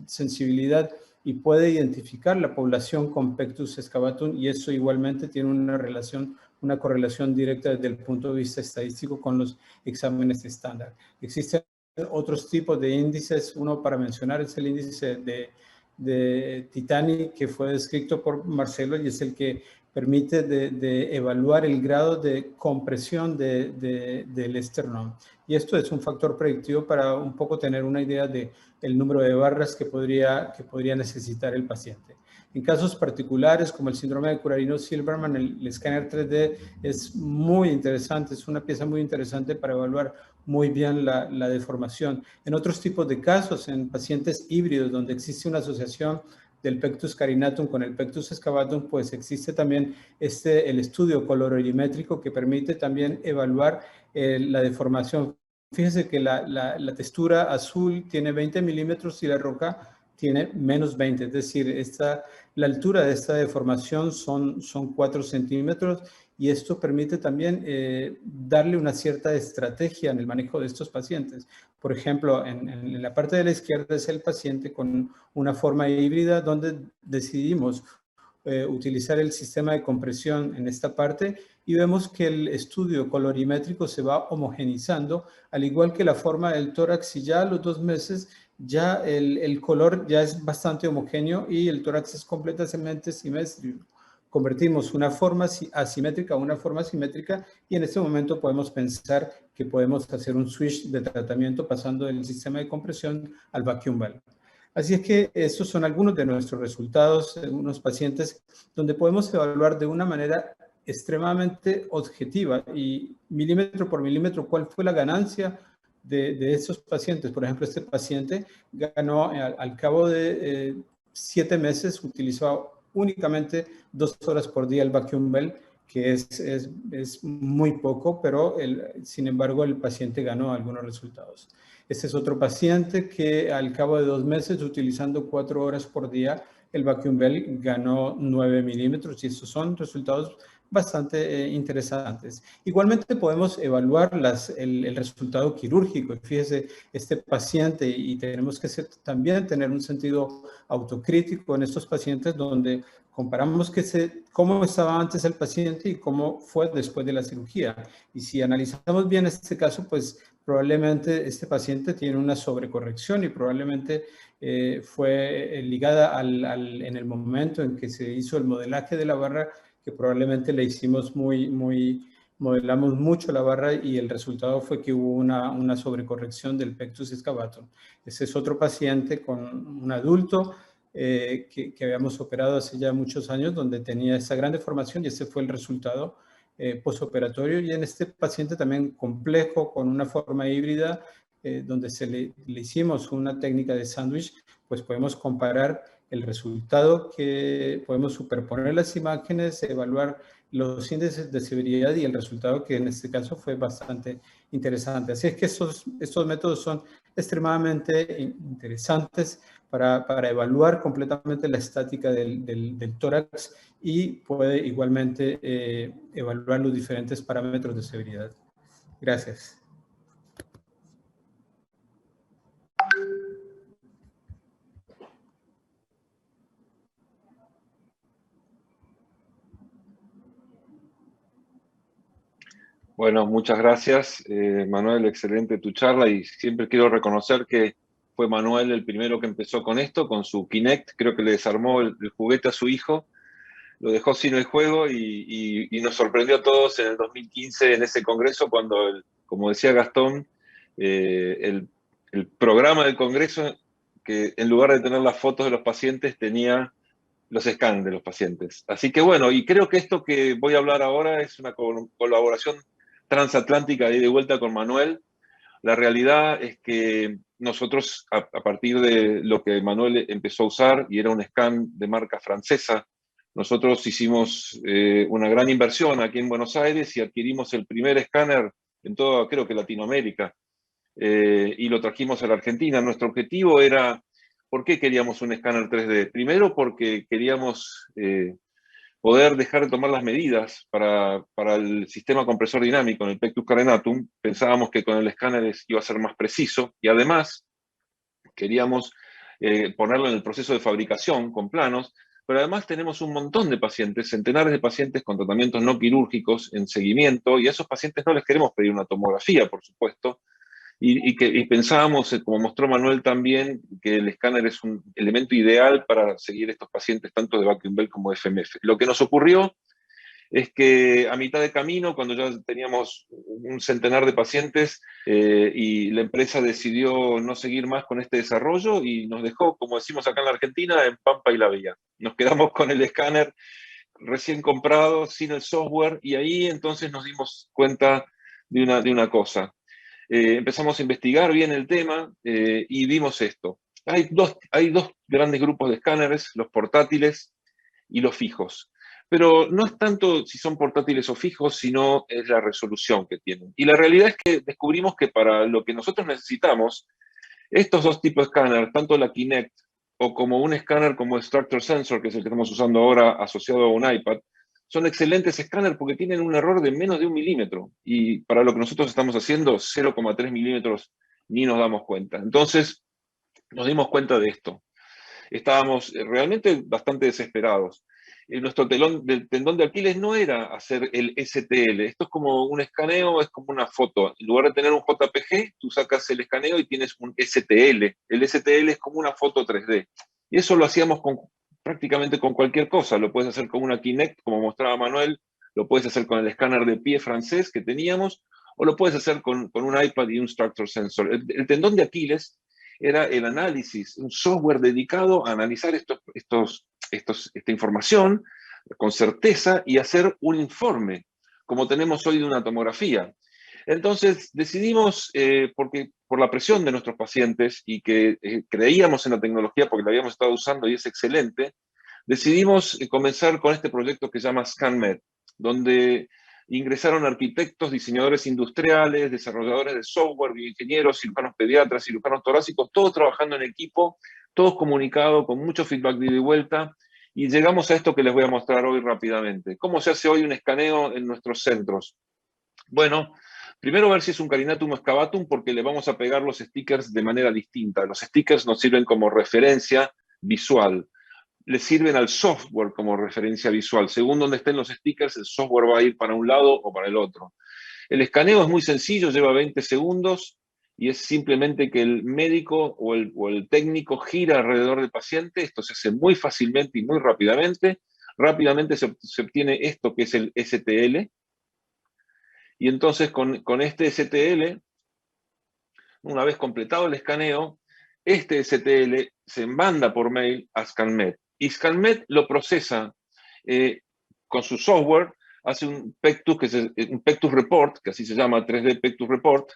[SPEAKER 6] sensibilidad y puede identificar la población con pectus excavatum, y eso igualmente tiene una correlación directa desde el punto de vista estadístico con los exámenes estándar. Existen otros tipos de índices. Uno para mencionar es el índice de Titani, que fue descrito por Marcelo, y es el que permite de evaluar el grado de compresión del esternón. Y esto es un factor predictivo para un poco tener una idea del número de barras que podría necesitar el paciente. En casos particulares, como el síndrome de Currarino-Silberman, el escáner 3D es muy interesante, es una pieza muy interesante para evaluar muy bien la deformación. En otros tipos de casos, en pacientes híbridos, donde existe una asociación del pectus carinatum con el pectus excavatum, pues existe también el estudio colorimétrico, que permite también evaluar la deformación. Fíjense que la textura azul tiene 20 milímetros y la roja tiene menos 20, es decir, la altura de esta deformación son 4 centímetros, y esto permite también darle una cierta estrategia en el manejo de estos pacientes. Por ejemplo, en la parte de la izquierda es el paciente con una forma híbrida, donde decidimos utilizar el sistema de compresión en esta parte, y vemos que el estudio colorimétrico se va homogenizando, al igual que la forma del tórax, y ya a los 2 meses ya el color ya es bastante homogéneo y el tórax es completamente simétrico. convertimos una forma asimétrica a una forma simétrica y en este momento podemos pensar que podemos hacer un switch de tratamiento pasando del sistema de compresión al vacuum valve. Así es que estos son algunos de nuestros resultados en unos pacientes donde podemos evaluar de una manera extremadamente objetiva y milímetro por milímetro cuál fue la ganancia de esos pacientes. Por ejemplo, este paciente ganó al cabo de 7 meses, utilizó únicamente 2 horas por día el vacuum valve, que es muy poco, pero sin embargo el paciente ganó algunos resultados. Este es otro paciente que al cabo de 2 meses, utilizando 4 horas por día, el vacuum valve ganó 9 milímetros y estos son resultados bastante interesantes. Igualmente podemos evaluar el resultado quirúrgico. Fíjese, este paciente, y tenemos que también tener un sentido autocrítico en estos pacientes donde comparamos cómo estaba antes el paciente y cómo fue después de la cirugía. Y si analizamos bien este caso, pues probablemente este paciente tiene una sobrecorrección y probablemente fue ligada en el momento en que se hizo el modelaje de la barra, que probablemente le hicimos modelamos mucho la barra y el resultado fue que hubo una sobrecorrección del pectus excavatum. Ese es otro paciente con un adulto que habíamos operado hace ya muchos años, donde tenía esa gran deformación y ese fue el resultado postoperatorio. Y en este paciente también complejo, con una forma híbrida, donde le hicimos una técnica de sándwich, pues podemos comparar el resultado, que podemos superponer las imágenes, evaluar los índices de severidad y el resultado, que en este caso fue bastante interesante. Así es que estos métodos son extremadamente interesantes para evaluar completamente la estática del tórax y puede igualmente evaluar los diferentes parámetros de severidad. Gracias.
[SPEAKER 5] Bueno, muchas gracias, Manuel, excelente tu charla, y siempre quiero reconocer que fue Manuel el primero que empezó con esto, con su Kinect. Creo que le desarmó el juguete a su hijo, lo dejó sin el juego y nos sorprendió a todos en el 2015 en ese congreso cuando, como decía Gastón, el programa del congreso, que en lugar de tener las fotos de los pacientes tenía los scans de los pacientes. Así que bueno, y creo que esto que voy a hablar ahora es una colaboración transatlántica ahí de vuelta con Manuel. La realidad es que nosotros, a partir de lo que Manuel empezó a usar, y era un scan de marca francesa, nosotros hicimos una gran inversión aquí en Buenos Aires y adquirimos el primer escáner en toda, creo que Latinoamérica, y lo trajimos a la Argentina. Nuestro objetivo era, ¿por qué queríamos un escáner 3D? Primero porque queríamos poder dejar de tomar las medidas para el sistema compresor dinámico en el pectus carenatum. Pensábamos que con el escáner iba a ser más preciso, y además queríamos ponerlo en el proceso de fabricación con planos, pero además tenemos un montón de pacientes, centenares de pacientes con tratamientos no quirúrgicos en seguimiento, y a esos pacientes no les queremos pedir una tomografía, por supuesto, y pensábamos, como mostró Manuel también, que el escáner es un elemento ideal para seguir estos pacientes tanto de vacuum valve como de FMF. Lo que nos ocurrió es que a mitad de camino, cuando ya teníamos un centenar de pacientes, y la empresa decidió no seguir más con este desarrollo y nos dejó, como decimos acá en la Argentina, en Pampa y la Vía. Nos quedamos con el escáner recién comprado, sin el software, y ahí entonces nos dimos cuenta de una cosa. Empezamos a investigar bien el tema y vimos esto. Hay dos grandes grupos de escáneres, los portátiles y los fijos. Pero no es tanto si son portátiles o fijos, sino es la resolución que tienen. Y la realidad es que descubrimos que para lo que nosotros necesitamos, estos dos tipos de escáner, tanto la Kinect o como un escáner como el Structure Sensor, que es el que estamos usando ahora asociado a un iPad, son excelentes escáneres porque tienen un error de menos de 1 milímetro. Y para lo que nosotros estamos haciendo, 0,3 milímetros, ni nos damos cuenta. Entonces, nos dimos cuenta de esto. Estábamos realmente bastante desesperados. Nuestro tendón de Aquiles no era hacer el STL. Esto es como un escaneo, es como una foto. En lugar de tener un JPG, tú sacas el escaneo y tienes un STL. El STL es como una foto 3D. Y eso lo hacíamos con prácticamente con cualquier cosa. Lo puedes hacer con una Kinect, como mostraba Manuel, lo puedes hacer con el escáner de pie francés que teníamos, o lo puedes hacer con un iPad y un Structure Sensor. El tendón de Aquiles era el análisis, un software dedicado a analizar esta información con certeza y hacer un informe, como tenemos hoy de una tomografía. Entonces decidimos, porque por la presión de nuestros pacientes y que creíamos en la tecnología porque la habíamos estado usando y es excelente, decidimos comenzar con este proyecto que se llama ScanMed, donde ingresaron arquitectos, diseñadores industriales, desarrolladores de software, bioingenieros, cirujanos pediatras, cirujanos torácicos, todos trabajando en equipo, todos comunicados, con mucho feedback de ida y vuelta, y llegamos a esto que les voy a mostrar hoy rápidamente. ¿Cómo se hace hoy un escaneo en nuestros centros? Bueno, primero ver si es un carinatum excavatum, porque le vamos a pegar los stickers de manera distinta. Los stickers nos sirven como referencia visual. Le sirven al software como referencia visual. Según donde estén los stickers, el software va a ir para un lado o para el otro. El escaneo es muy sencillo, lleva 20 segundos y es simplemente que el médico o el técnico gira alrededor del paciente. Esto se hace muy fácilmente y muy rápidamente. Rápidamente se obtiene esto que es el STL. Y entonces con este STL, una vez completado el escaneo, este STL se manda por mail a ScanMed. Y ScanMed lo procesa con su software, hace un PECTUS, que es un PECTUS Report, que así se llama, 3D PECTUS Report.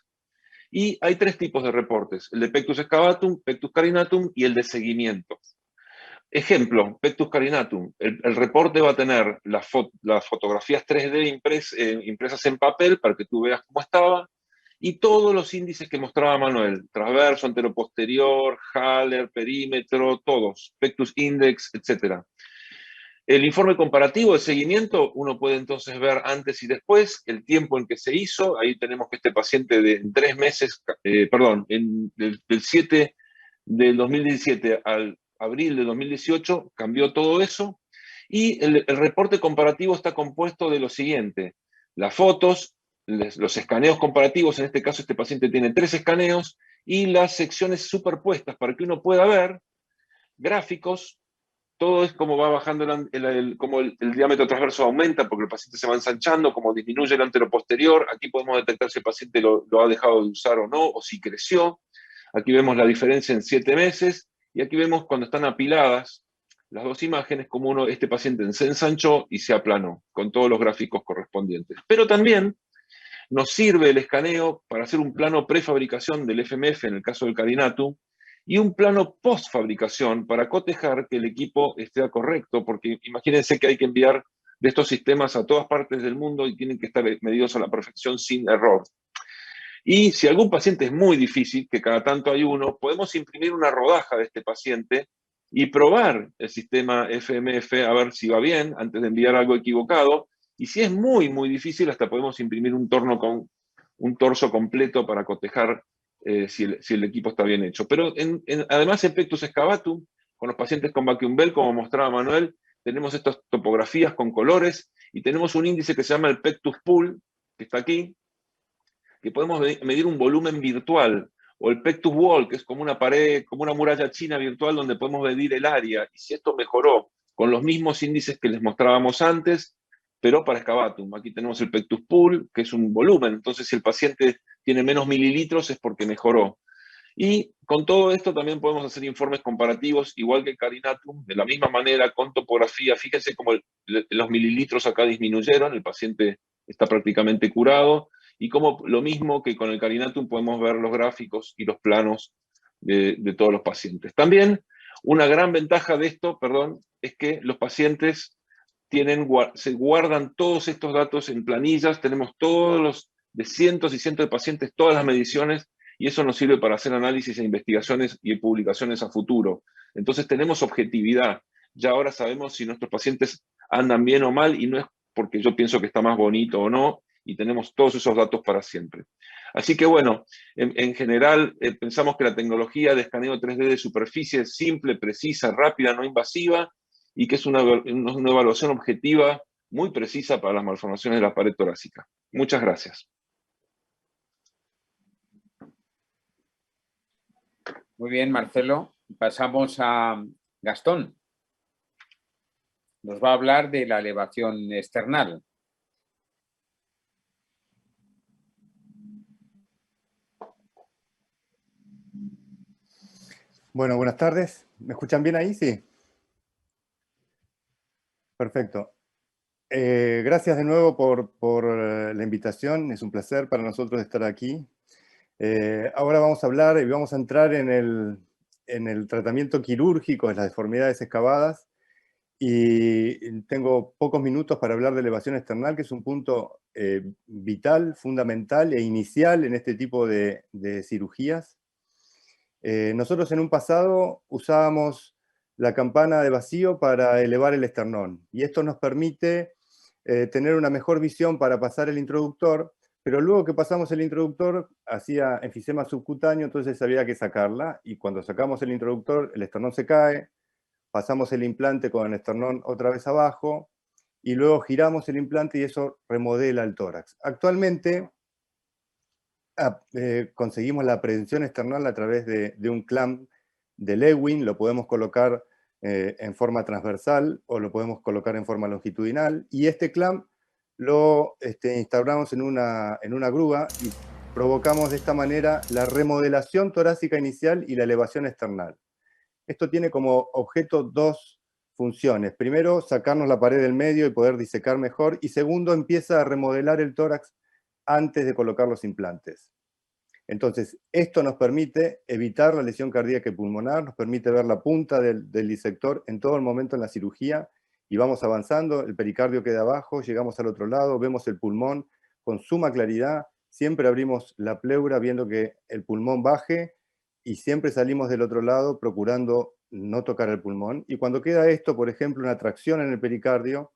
[SPEAKER 5] Y hay tres tipos de reportes: el de PECTUS excavatum, PECTUS carinatum y el de seguimiento. Ejemplo, PECTUS carinatum. El reporte va a tener las fotografías 3D impresas en papel para que tú veas cómo estaba, y todos los índices que mostraba Manuel: transverso, anteroposterior, Haller, perímetro, todos, PECTUS index, etc. El informe comparativo de seguimiento, uno puede entonces ver antes y después, el tiempo en que se hizo. Ahí tenemos que este paciente en 3 meses, del 7 del 2017 al abril de 2018, cambió todo eso. Y el reporte comparativo está compuesto de lo siguiente: las fotos, los escaneos comparativos. En este caso este paciente tiene 3 escaneos, y las secciones superpuestas para que uno pueda ver gráficos. Todo es como va bajando como el diámetro transverso aumenta porque el paciente se va ensanchando, como disminuye el anteroposterior. Aquí podemos detectar si el paciente lo ha dejado de usar o no, o si creció. Aquí vemos la diferencia en 7 meses, y aquí vemos cuando están apiladas las dos imágenes, como este paciente se ensanchó y se aplanó, con todos los gráficos correspondientes. Pero también nos sirve el escaneo para hacer un plano prefabricación del FMF, en el caso del carinatum, y un plano postfabricación para cotejar que el equipo esté correcto, porque imagínense que hay que enviar de estos sistemas a todas partes del mundo y tienen que estar medidos a la perfección sin error. Y si algún paciente es muy difícil, que cada tanto hay uno, podemos imprimir una rodaja de este paciente y probar el sistema FMF a ver si va bien antes de enviar algo equivocado. Y si es muy, muy difícil, hasta podemos imprimir un torso completo para cotejar si el equipo está bien hecho. Pero además en PECTUS excavatum, con los pacientes con vacuum bell, como mostraba Manuel, tenemos estas topografías con colores y tenemos un índice que se llama el PECTUS pool, que está aquí, que podemos medir un volumen virtual, o el PECTUS wall, que es como una pared, como una muralla china virtual donde podemos medir el área, y si esto mejoró con los mismos índices que les mostrábamos antes, pero para excavatum. Aquí tenemos el PECTUS pool, que es un volumen. Entonces, si el paciente tiene menos mililitros es porque mejoró. Y con todo esto también podemos hacer informes comparativos, igual que el carinatum, de la misma manera, con topografía. Fíjense cómo los mililitros acá disminuyeron, el paciente está prácticamente curado, y como lo mismo que con el carinatum podemos ver los gráficos y los planos de todos los pacientes. También una gran ventaja de esto, es que los pacientes se guardan todos estos datos en planillas. Tenemos todos los de cientos y cientos de pacientes, todas las mediciones, y eso nos sirve para hacer análisis e investigaciones y publicaciones a futuro. Entonces tenemos objetividad. Ya ahora sabemos si nuestros pacientes andan bien o mal, y no es porque yo pienso que está más bonito o no, y tenemos todos esos datos para siempre. Así que bueno, en general pensamos que la tecnología de escaneo 3D de superficie es simple, precisa, rápida, no invasiva, y que es una evaluación objetiva muy precisa para las malformaciones de la pared torácica. Muchas gracias.
[SPEAKER 1] Muy bien, Marcelo. Pasamos a Gastón. nos va a hablar de la elevación external.
[SPEAKER 4] Bueno, buenas tardes. ¿Me escuchan bien ahí? Sí. Perfecto. Gracias de nuevo por la invitación. Es un placer para nosotros estar aquí. Ahora vamos a hablar y vamos a entrar en el tratamiento quirúrgico de las deformidades excavadas. Y tengo pocos minutos para hablar de elevación external, que es un punto vital, fundamental e inicial en este tipo de cirugías. Nosotros en un pasado usábamos la campana de vacío para elevar el esternón, y esto nos permite tener una mejor visión para pasar el introductor, pero luego que pasamos el introductor hacía enfisema subcutáneo, entonces había que sacarla, y cuando sacamos el introductor el esternón se cae, pasamos el implante con el esternón otra vez abajo, y luego giramos el implante y eso remodela el tórax. Actualmente conseguimos la prehensión external a través de un clamp de Lewin, lo podemos colocar en forma transversal o lo podemos colocar en forma longitudinal, y este clamp lo instauramos en una grúa y provocamos de esta manera la remodelación torácica inicial y la elevación external. Esto tiene como objeto dos funciones. Primero, sacarnos la pared del medio y poder disecar mejor, y segundo, empieza a remodelar el tórax antes de colocar los implantes. Entonces, esto nos permite evitar la lesión cardíaca y pulmonar, nos permite ver la punta del disector en todo el momento en la cirugía, y vamos avanzando, el pericardio queda abajo, llegamos al otro lado, vemos el pulmón con suma claridad, siempre abrimos la pleura viendo que el pulmón baje, y siempre salimos del otro lado procurando no tocar el pulmón. Y cuando queda esto, por ejemplo, una tracción en el pericardio,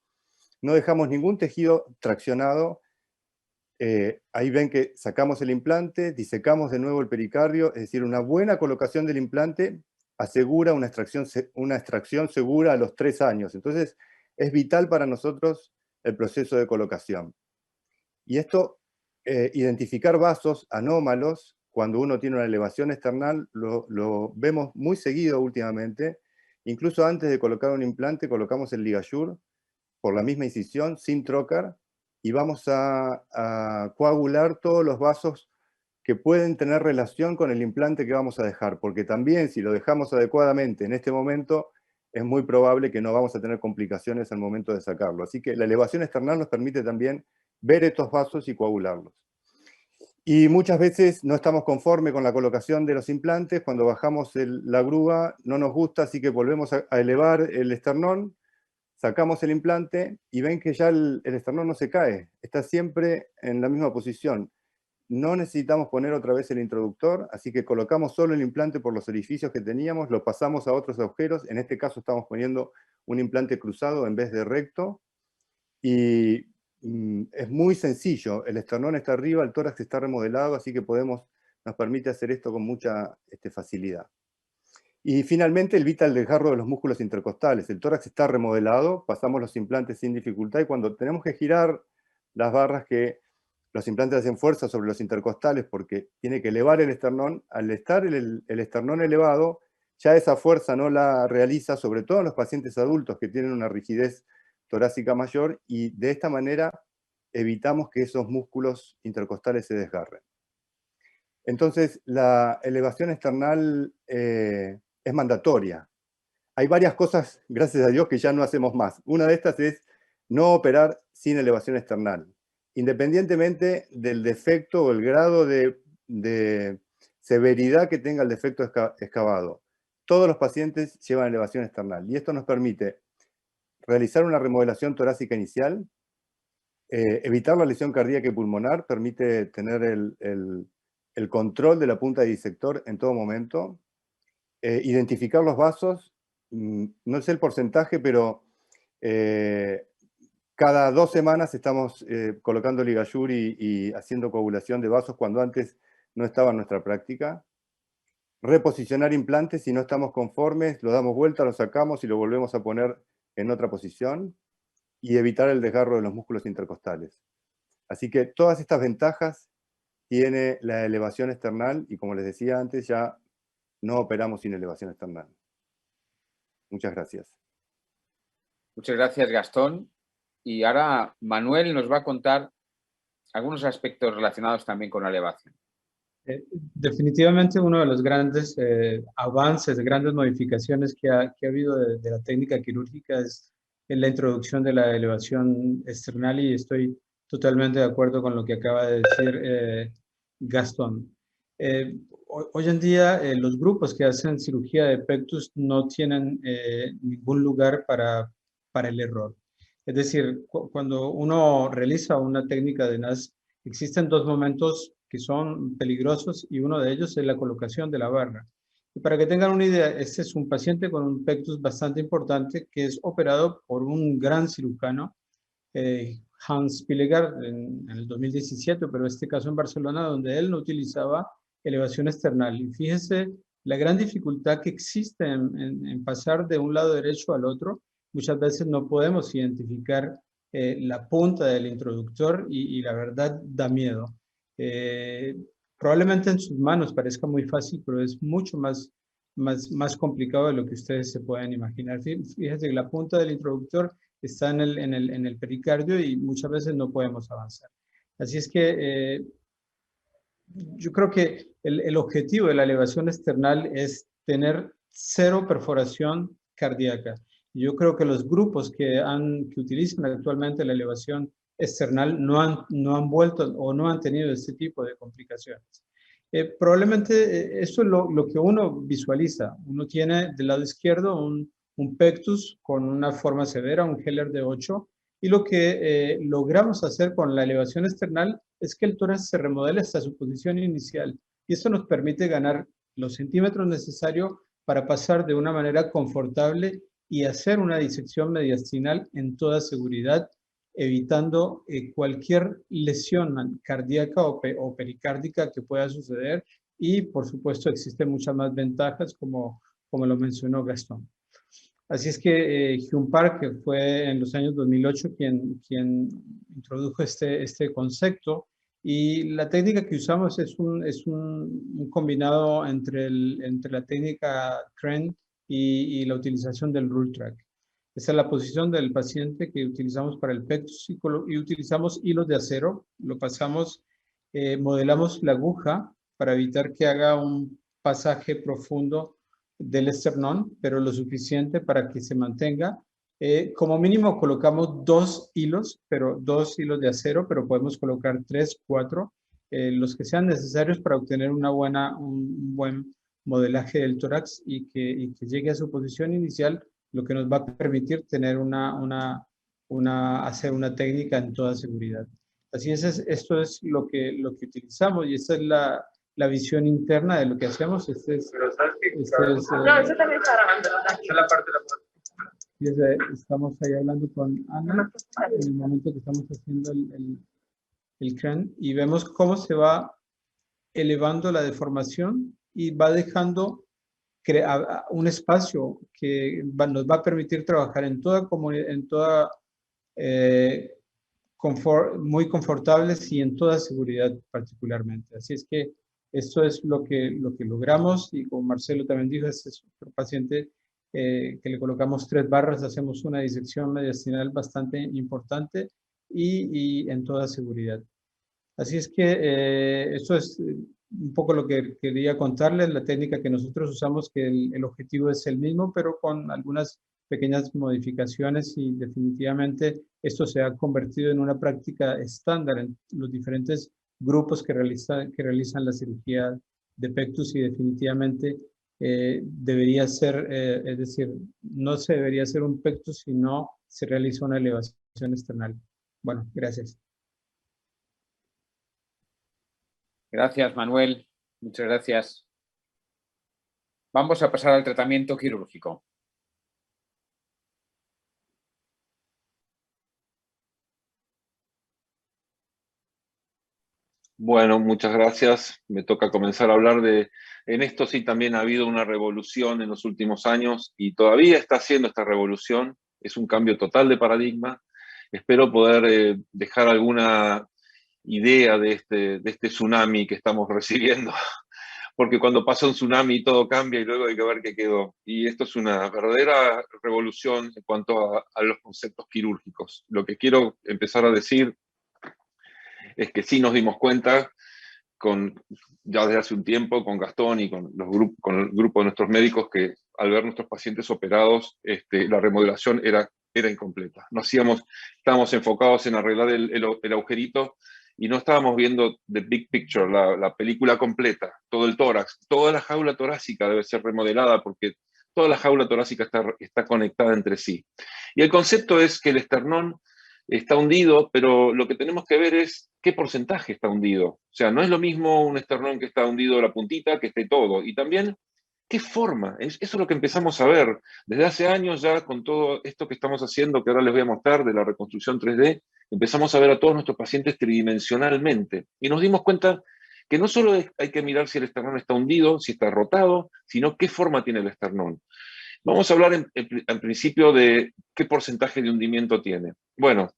[SPEAKER 4] no dejamos ningún tejido traccionado. Ahí ven que sacamos el implante, disecamos de nuevo el pericardio, es decir, una buena colocación del implante asegura una extracción segura a los 3 años. Entonces, es vital para nosotros el proceso de colocación. Y esto, identificar vasos anómalos, cuando uno tiene una elevación external, lo vemos muy seguido últimamente. Incluso antes de colocar un implante, colocamos el ligayure por la misma incisión, sin trocar, y vamos a coagular todos los vasos que pueden tener relación con el implante que vamos a dejar, porque también si lo dejamos adecuadamente en este momento, es muy probable que no vamos a tener complicaciones al momento de sacarlo. Así que la elevación external nos permite también ver estos vasos y coagularlos. Y muchas veces no estamos conformes con la colocación de los implantes, cuando bajamos la grúa no nos gusta, así que volvemos a elevar el esternón, sacamos el implante y ven que ya el esternón no se cae, está siempre en la misma posición. No necesitamos poner otra vez el introductor, así que colocamos solo el implante por los orificios que teníamos, lo pasamos a otros agujeros, en este caso estamos poniendo un implante cruzado en vez de recto, y es muy sencillo, el esternón está arriba, el tórax está remodelado, así que nos permite hacer esto con mucha facilidad. Y finalmente evita el desgarro de los músculos intercostales. El tórax está remodelado, pasamos los implantes sin dificultad, y cuando tenemos que girar las barras, que los implantes hacen fuerza sobre los intercostales porque tiene que elevar el esternón, al estar el esternón elevado, ya esa fuerza no la realiza, sobre todo en los pacientes adultos que tienen una rigidez torácica mayor, y de esta manera evitamos que esos músculos intercostales se desgarren. Entonces, la elevación external es mandatoria. Hay varias cosas, gracias a Dios, que ya no hacemos más. Una de estas es no operar sin elevación external, independientemente del defecto o el grado de severidad que tenga el defecto excavado. Todos los pacientes llevan elevación external, y esto nos permite realizar una remodelación torácica inicial, evitar la lesión cardíaca y pulmonar, permite tener el control de la punta de disector en todo momento, identificar los vasos, no sé el porcentaje, pero cada 2 semanas estamos colocando ligayure y haciendo coagulación de vasos, cuando antes no estaba en nuestra práctica. Reposicionar implantes, si no estamos conformes, lo damos vuelta, lo sacamos y lo volvemos a poner en otra posición, y evitar el desgarro de los músculos intercostales. Así que todas estas ventajas tiene la elevación external, y como les decía antes, ya no operamos sin elevación external. Muchas gracias.
[SPEAKER 1] Muchas gracias, Gastón. Y ahora Manuel nos va a contar algunos aspectos relacionados también con la elevación.
[SPEAKER 6] Definitivamente uno de los grandes avances, grandes modificaciones que ha habido de la técnica quirúrgica es la introducción de la elevación external, y estoy totalmente de acuerdo con lo que acaba de decir Gastón. Hoy en día los grupos que hacen cirugía de pectus no tienen ningún lugar para el error. Es decir, cuando uno realiza una técnica de NAS, existen dos momentos que son peligrosos, y uno de ellos es la colocación de la barra. Y para que tengan una idea, este es un paciente con un pectus bastante importante que es operado por un gran cirujano, Hans Pilegard, en el 2017, pero este caso en Barcelona, donde él no utilizaba elevación external. Y fíjese la gran dificultad que existe en pasar de un lado derecho al otro. Muchas veces no podemos identificar la punta del introductor, y la verdad da miedo. Probablemente en sus manos parezca muy fácil, pero es mucho más complicado de lo que ustedes se pueden imaginar. Fíjense que la punta del introductor está en el pericardio y muchas veces no podemos avanzar. Así es que yo creo que el objetivo de la elevación external es tener cero perforación cardíaca. Yo creo que los grupos que utilizan actualmente la elevación external no han vuelto o no han tenido este tipo de complicaciones. Probablemente esto es lo que uno visualiza. Uno tiene del lado izquierdo un pectus con una forma severa, un Heller de 8, y lo que logramos hacer con la elevación external es que el tórax se remodele hasta su posición inicial, y esto nos permite ganar los centímetros necesarios para pasar de una manera confortable y hacer una disección mediastinal en toda seguridad, evitando cualquier lesión cardíaca o pericárdica que pueda suceder, y por supuesto existen muchas más ventajas como lo mencionó Gastón. Así es que Hyun Park, que fue en los años 2008 quien introdujo este concepto, y la técnica que usamos es un combinado entre la técnica Kren y la utilización del Rule Track. Esa es la posición del paciente que utilizamos para el pectus, y utilizamos hilos de acero. Lo pasamos, modelamos la aguja para evitar que haga un pasaje profundo del esternón, pero lo suficiente para que se mantenga. Como mínimo colocamos 2 hilos, pero 2 hilos de acero, pero podemos colocar 3, 4, los que sean necesarios para obtener un buen modelaje del tórax y que llegue a su posición inicial, lo que nos va a permitir tener hacer una técnica en toda seguridad. Así es, esto es lo que utilizamos, y esta es la visión interna de lo que hacemos. No, eso también está grabando. Esta es la parte de la puerta. Estamos ahí hablando con Ana en el momento que estamos haciendo el crán, y vemos cómo se va elevando la deformación y va dejando un espacio que nos va a permitir trabajar en toda muy confortables y en toda seguridad particularmente. Así es que esto es lo que logramos, y como Marcelo también dijo, este es otro paciente que le colocamos 3 barras, hacemos una disección mediastinal bastante importante y en toda seguridad. Así es que esto es un poco lo que quería contarles, la técnica que nosotros usamos, que el objetivo es el mismo, pero con algunas pequeñas modificaciones, y definitivamente esto se ha convertido en una práctica estándar en los diferentes grupos que realizan la cirugía de pectus, y definitivamente debería ser, es decir, no se debería hacer un pectus si no se realiza una elevación external. Bueno, gracias.
[SPEAKER 1] Gracias, Manuel. Muchas gracias. Vamos a pasar al tratamiento quirúrgico.
[SPEAKER 5] Bueno, muchas gracias. Me toca comenzar a hablar en esto sí también ha habido una revolución en los últimos años, y todavía está haciendo esta revolución. Es un cambio total de paradigma. Espero poder dejar alguna idea de este tsunami que estamos recibiendo porque cuando pasa un tsunami todo cambia y luego hay que ver qué quedó. Y esto es una verdadera revolución en cuanto a los conceptos quirúrgicos. Lo que quiero empezar a decir es que sí nos dimos cuenta, ya desde hace un tiempo, con Gastón y con el grupo de nuestros médicos, que al ver nuestros pacientes operados, la remodelación era incompleta. Estábamos enfocados en arreglar el agujerito y no estábamos viendo the big picture, la película completa, todo el tórax, toda la jaula torácica debe ser remodelada porque toda la jaula torácica está conectada entre sí. Y el concepto es que el esternón está hundido, pero lo que tenemos que ver es qué porcentaje está hundido. O sea, no es lo mismo un esternón que está hundido la puntita que esté todo. Y también, ¿qué forma? Eso es lo que empezamos a ver. Desde hace años ya, con todo esto que estamos haciendo, que ahora les voy a mostrar, de la reconstrucción 3D, empezamos a ver a todos nuestros pacientes tridimensionalmente. Y nos dimos cuenta que no solo hay que mirar si el esternón está hundido, si está rotado, sino qué forma tiene el esternón. Vamos a hablar en principio de qué porcentaje de hundimiento tiene. Bueno,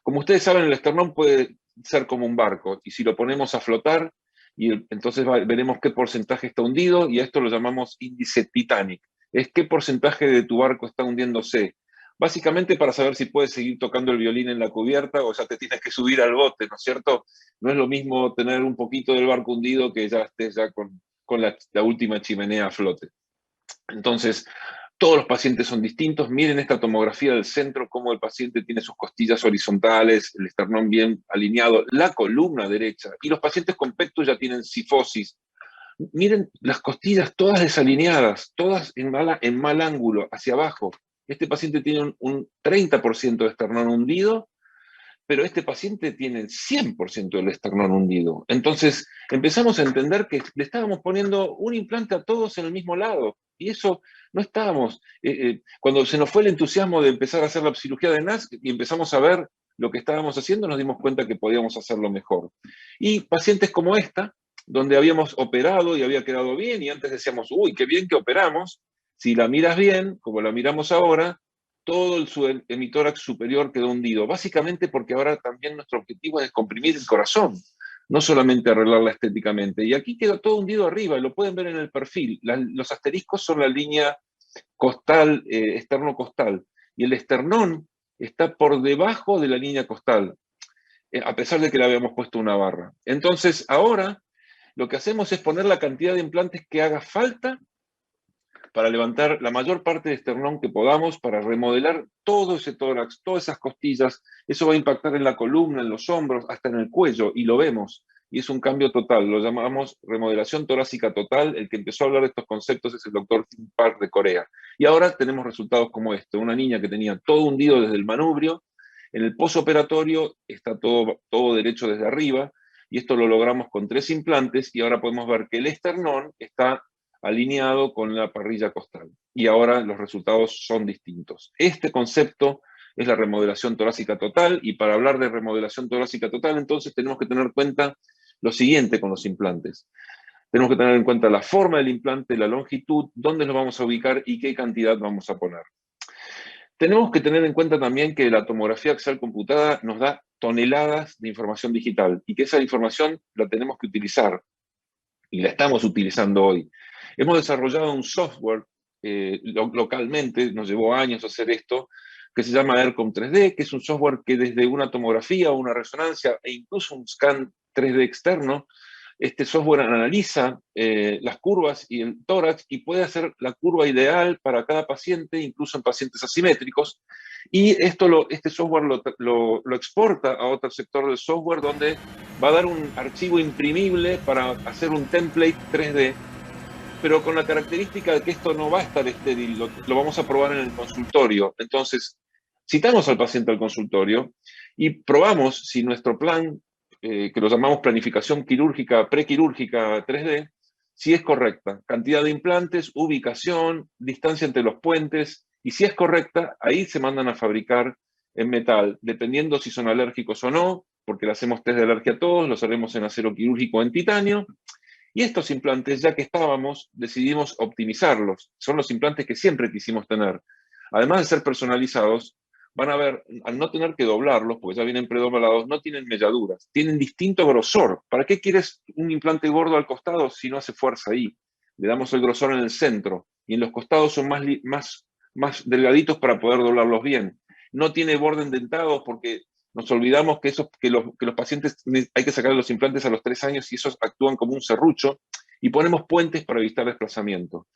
[SPEAKER 5] como ustedes saben, el esternón puede ser como un barco, y si lo ponemos a flotar, entonces veremos qué porcentaje está hundido, y a esto lo llamamos índice Titanic. Es qué porcentaje de tu barco está hundiéndose. Básicamente para saber si puedes seguir tocando el violín en la cubierta o ya te tienes que subir al bote, ¿no es cierto? No es lo mismo tener un poquito del barco hundido que ya estés ya con la última chimenea a flote. Entonces, todos los pacientes son distintos. Miren esta tomografía del centro, cómo el paciente tiene sus costillas horizontales, el esternón bien alineado, la columna derecha. Y los pacientes con pectus ya tienen cifosis. Miren las costillas todas desalineadas, todas en mal ángulo, hacia abajo. Este paciente tiene un 30% de esternón hundido, pero este paciente tiene el 100% del esternón hundido. Entonces empezamos a entender que le estábamos poniendo un implante a todos en el mismo lado, y eso no estábamos. Cuando se nos fue el entusiasmo de empezar a hacer la cirugía de NASH y empezamos a ver lo que estábamos haciendo, nos dimos cuenta que podíamos hacerlo mejor. Y pacientes como esta, donde habíamos operado y había quedado bien, y antes decíamos, uy, qué bien que operamos, si la miras bien, como la miramos ahora, todo el hemitórax superior quedó hundido, básicamente porque ahora también nuestro objetivo es descomprimir el corazón, no solamente arreglarla estéticamente. Y aquí quedó todo hundido arriba, lo pueden ver en el perfil. Los asteriscos son la línea costal, esterno-costal, y el esternón está por debajo de la línea costal, a pesar de que le habíamos puesto una barra. Entonces, ahora lo que hacemos es poner la cantidad de implantes que haga falta para levantar la mayor parte de esternón que podamos, para remodelar todo ese tórax, todas esas costillas. Eso va a impactar en la columna, en los hombros, hasta en el cuello, y lo vemos. Y es un cambio total, lo llamamos remodelación torácica total. El que empezó a hablar de estos conceptos es el doctor Kim Park de Corea. Y ahora tenemos resultados como este, una niña que tenía todo hundido desde el manubrio, en el posoperatorio está todo derecho desde arriba, y esto lo logramos con 3 implantes, y ahora podemos ver que el esternón está alineado con la parrilla costal. Y ahora los resultados son distintos. Este concepto es la remodelación torácica total, y para hablar de remodelación torácica total, entonces tenemos que tener en cuenta lo siguiente con los implantes. Tenemos que tener en cuenta la forma del implante, la longitud, dónde lo vamos a ubicar y qué cantidad vamos a poner. Tenemos que tener en cuenta también que la tomografía axial computada nos da toneladas de información digital, y que esa información la tenemos que utilizar, y la estamos utilizando hoy. Hemos desarrollado un software localmente, nos llevó años hacer esto, que se llama ERCOM 3D, que es un software que desde una tomografía o una resonancia e incluso un scan 3D externo, este software analiza las curvas y el tórax y puede hacer la curva ideal para cada paciente, incluso en pacientes asimétricos. Y este software lo exporta a otro sector del software, donde va a dar un archivo imprimible para hacer un template 3D, pero con la característica de que esto no va a estar estéril, lo vamos a probar en el consultorio. Entonces, citamos al paciente al consultorio y probamos si nuestro plan, que lo llamamos planificación quirúrgica, prequirúrgica 3D, si es correcta. Cantidad de implantes, ubicación, distancia entre los puentes, y si es correcta, ahí se mandan a fabricar en metal, dependiendo si son alérgicos o no, porque le hacemos test de alergia a todos, los haremos en acero quirúrgico o en titanio. Y estos implantes, ya que estábamos, decidimos optimizarlos. Son los implantes que siempre quisimos tener. Además de ser personalizados, van a ver, al no tener que doblarlos, porque ya vienen predoblados, no tienen melladuras, tienen distinto grosor. ¿Para qué quieres un implante gordo al costado si no hace fuerza ahí? Le damos el grosor en el centro, y en los costados son más delgaditos para poder doblarlos bien. No tiene borde dentado porque nos olvidamos que los pacientes hay que sacar los implantes a los 3 años y esos actúan como un serrucho, y ponemos puentes para evitar desplazamiento.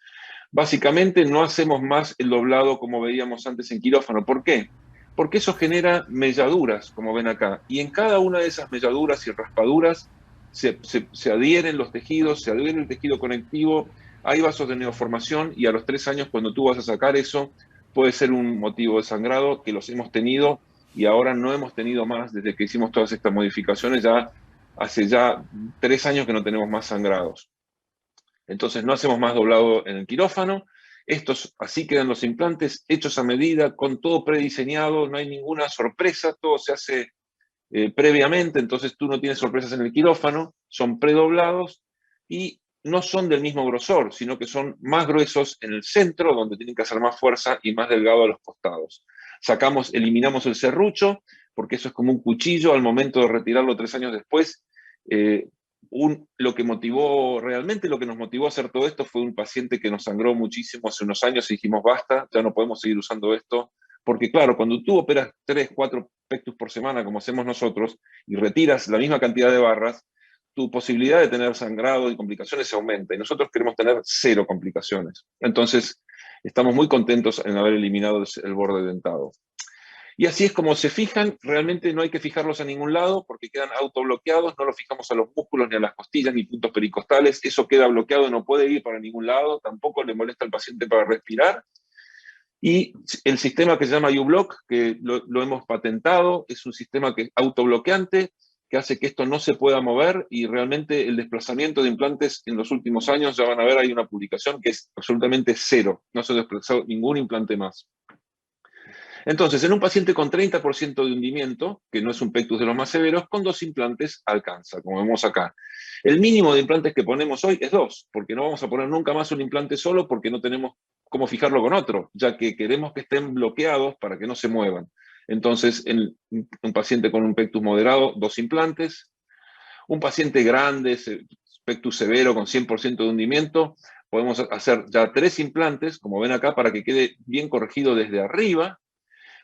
[SPEAKER 5] Básicamente no hacemos más el doblado como veíamos antes en quirófano. ¿Por qué? Porque eso genera melladuras, como ven acá, y en cada una de esas melladuras y raspaduras se adhieren los tejidos, se adhiere el tejido conectivo, hay vasos de neoformación, y a los 3 años, cuando tú vas a sacar eso, puede ser un motivo de sangrado, que los hemos tenido y ahora no hemos tenido más desde que hicimos todas estas modificaciones. Hace 3 años que no tenemos más sangrados. Entonces no hacemos más doblado en el quirófano. Así quedan los implantes hechos a medida, con todo prediseñado, no hay ninguna sorpresa, todo se hace previamente, entonces tú no tienes sorpresas en el quirófano, son predoblados y no son del mismo grosor, sino que son más gruesos en el centro, donde tienen que hacer más fuerza, y más delgado a los costados. Eliminamos el serrucho, porque eso es como un cuchillo al momento de retirarlo 3 años después. Lo que nos motivó a hacer todo esto fue un paciente que nos sangró muchísimo hace unos años y dijimos, basta, ya no podemos seguir usando esto, porque claro, cuando tú operas 3, 4 pectus por semana, como hacemos nosotros, y retiras la misma cantidad de barras, tu posibilidad de tener sangrado y complicaciones se aumenta, y nosotros queremos tener 0 complicaciones. Entonces, estamos muy contentos en haber eliminado el borde dentado. Y así es como se fijan. Realmente no hay que fijarlos a ningún lado porque quedan autobloqueados, no los fijamos a los músculos, ni a las costillas, ni puntos pericostales, eso queda bloqueado, no puede ir para ningún lado, tampoco le molesta al paciente para respirar. Y el sistema que se llama U-Block, que lo hemos patentado, es un sistema que es autobloqueante, que hace que esto no se pueda mover, y realmente el desplazamiento de implantes en los últimos años, ya van a ver, hay una publicación que es absolutamente 0, no se ha desplazado ningún implante más. Entonces, en un paciente con 30% de hundimiento, que no es un pectus de los más severos, con 2 implantes alcanza, como vemos acá. El mínimo de implantes que ponemos hoy es 2, porque no vamos a poner nunca más un implante solo, porque no tenemos cómo fijarlo con otro, ya que queremos que estén bloqueados para que no se muevan. Entonces, en un paciente con un pectus moderado, 2 implantes. Un paciente grande, pectus severo, con 100% de hundimiento, podemos hacer ya 3 implantes, como ven acá, para que quede bien corregido desde arriba.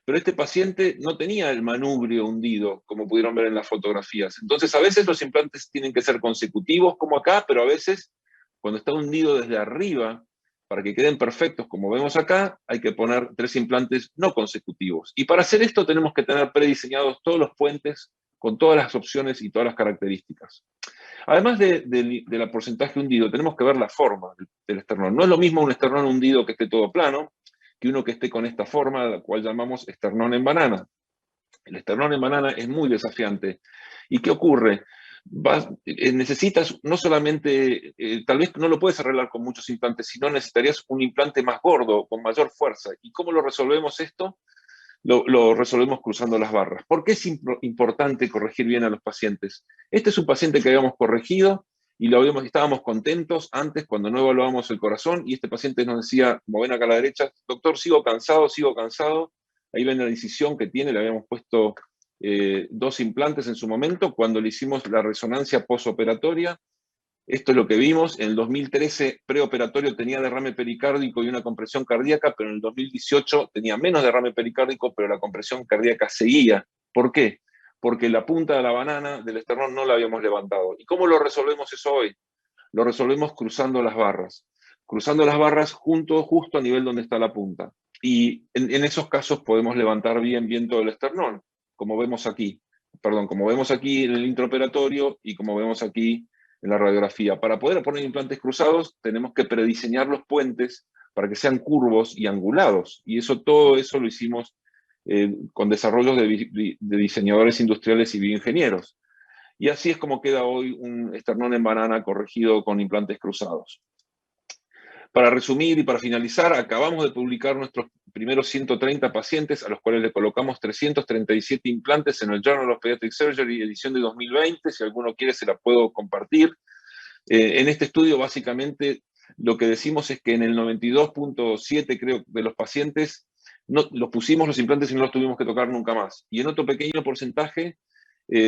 [SPEAKER 5] Pero este paciente no tenía el manubrio hundido, como pudieron ver en las fotografías. Entonces, a veces los implantes tienen que ser consecutivos, como acá, pero a veces, cuando está hundido desde arriba, para que queden perfectos, como vemos acá, hay que poner 3 implantes no consecutivos. Y para hacer esto tenemos que tener prediseñados todos los puentes, con todas las opciones y todas las características. Además del porcentaje hundido, tenemos que ver la forma del esternón. No es lo mismo un esternón hundido que esté todo plano, que uno que esté con esta forma, la cual llamamos esternón en banana. El esternón en banana es muy desafiante. ¿Y qué ocurre? Necesitas no solamente, tal vez no lo puedes arreglar con muchos implantes, sino necesitarías un implante más gordo, con mayor fuerza. ¿Y cómo lo resolvemos esto? Lo resolvemos cruzando las barras. ¿Por qué es importante corregir bien a los pacientes? Este es un paciente que habíamos corregido y estábamos contentos antes cuando no evaluábamos el corazón, y este paciente nos decía, como ven acá a la derecha, doctor, sigo cansado. Ahí ven la decisión que tiene, le habíamos puesto 2 implantes en su momento cuando le hicimos la resonancia posoperatoria. Esto es lo que vimos. En el 2013, preoperatorio, tenía derrame pericárdico y una compresión cardíaca, pero en el 2018 tenía menos derrame pericárdico, pero la compresión cardíaca seguía. ¿Por qué? Porque la punta de la banana del esternón no la habíamos levantado. ¿Y cómo lo resolvemos eso hoy? Lo resolvemos cruzando las barras. Cruzando las barras justo a nivel donde está la punta. Y en esos casos podemos levantar bien todo el esternón, como vemos aquí. Como vemos aquí en el intraoperatorio y como vemos aquí en la radiografía. Para poder poner implantes cruzados tenemos que prediseñar los puentes para que sean curvos y angulados. Y todo eso lo hicimos con desarrollos de diseñadores industriales y bioingenieros. Y así es como queda hoy un esternón en banana corregido con implantes cruzados. Para resumir y para finalizar, acabamos de publicar nuestros primeros 130 pacientes, a los cuales le colocamos 337 implantes en el Journal of Pediatric Surgery, edición de 2020. Si alguno quiere, se la puedo compartir. En este estudio, básicamente, lo que decimos es que en el 92.7, creo, de los pacientes, los pusimos los implantes y no los tuvimos que tocar nunca más. Y en otro pequeño porcentaje,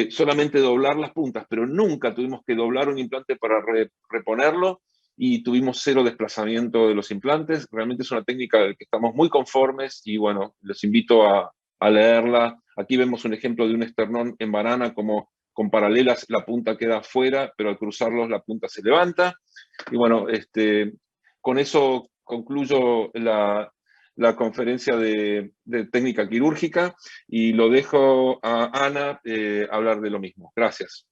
[SPEAKER 5] solamente doblar las puntas, pero nunca tuvimos que doblar un implante para reponerlo y tuvimos 0 desplazamiento de los implantes. Realmente es una técnica de la que estamos muy conformes y bueno, les invito a leerla. Aquí vemos un ejemplo de un esternón en banana, como con paralelas la punta queda afuera, pero al cruzarlos la punta se levanta. Y bueno, con eso concluyo la conferencia de técnica quirúrgica y lo dejo a Ana hablar de lo mismo. Gracias.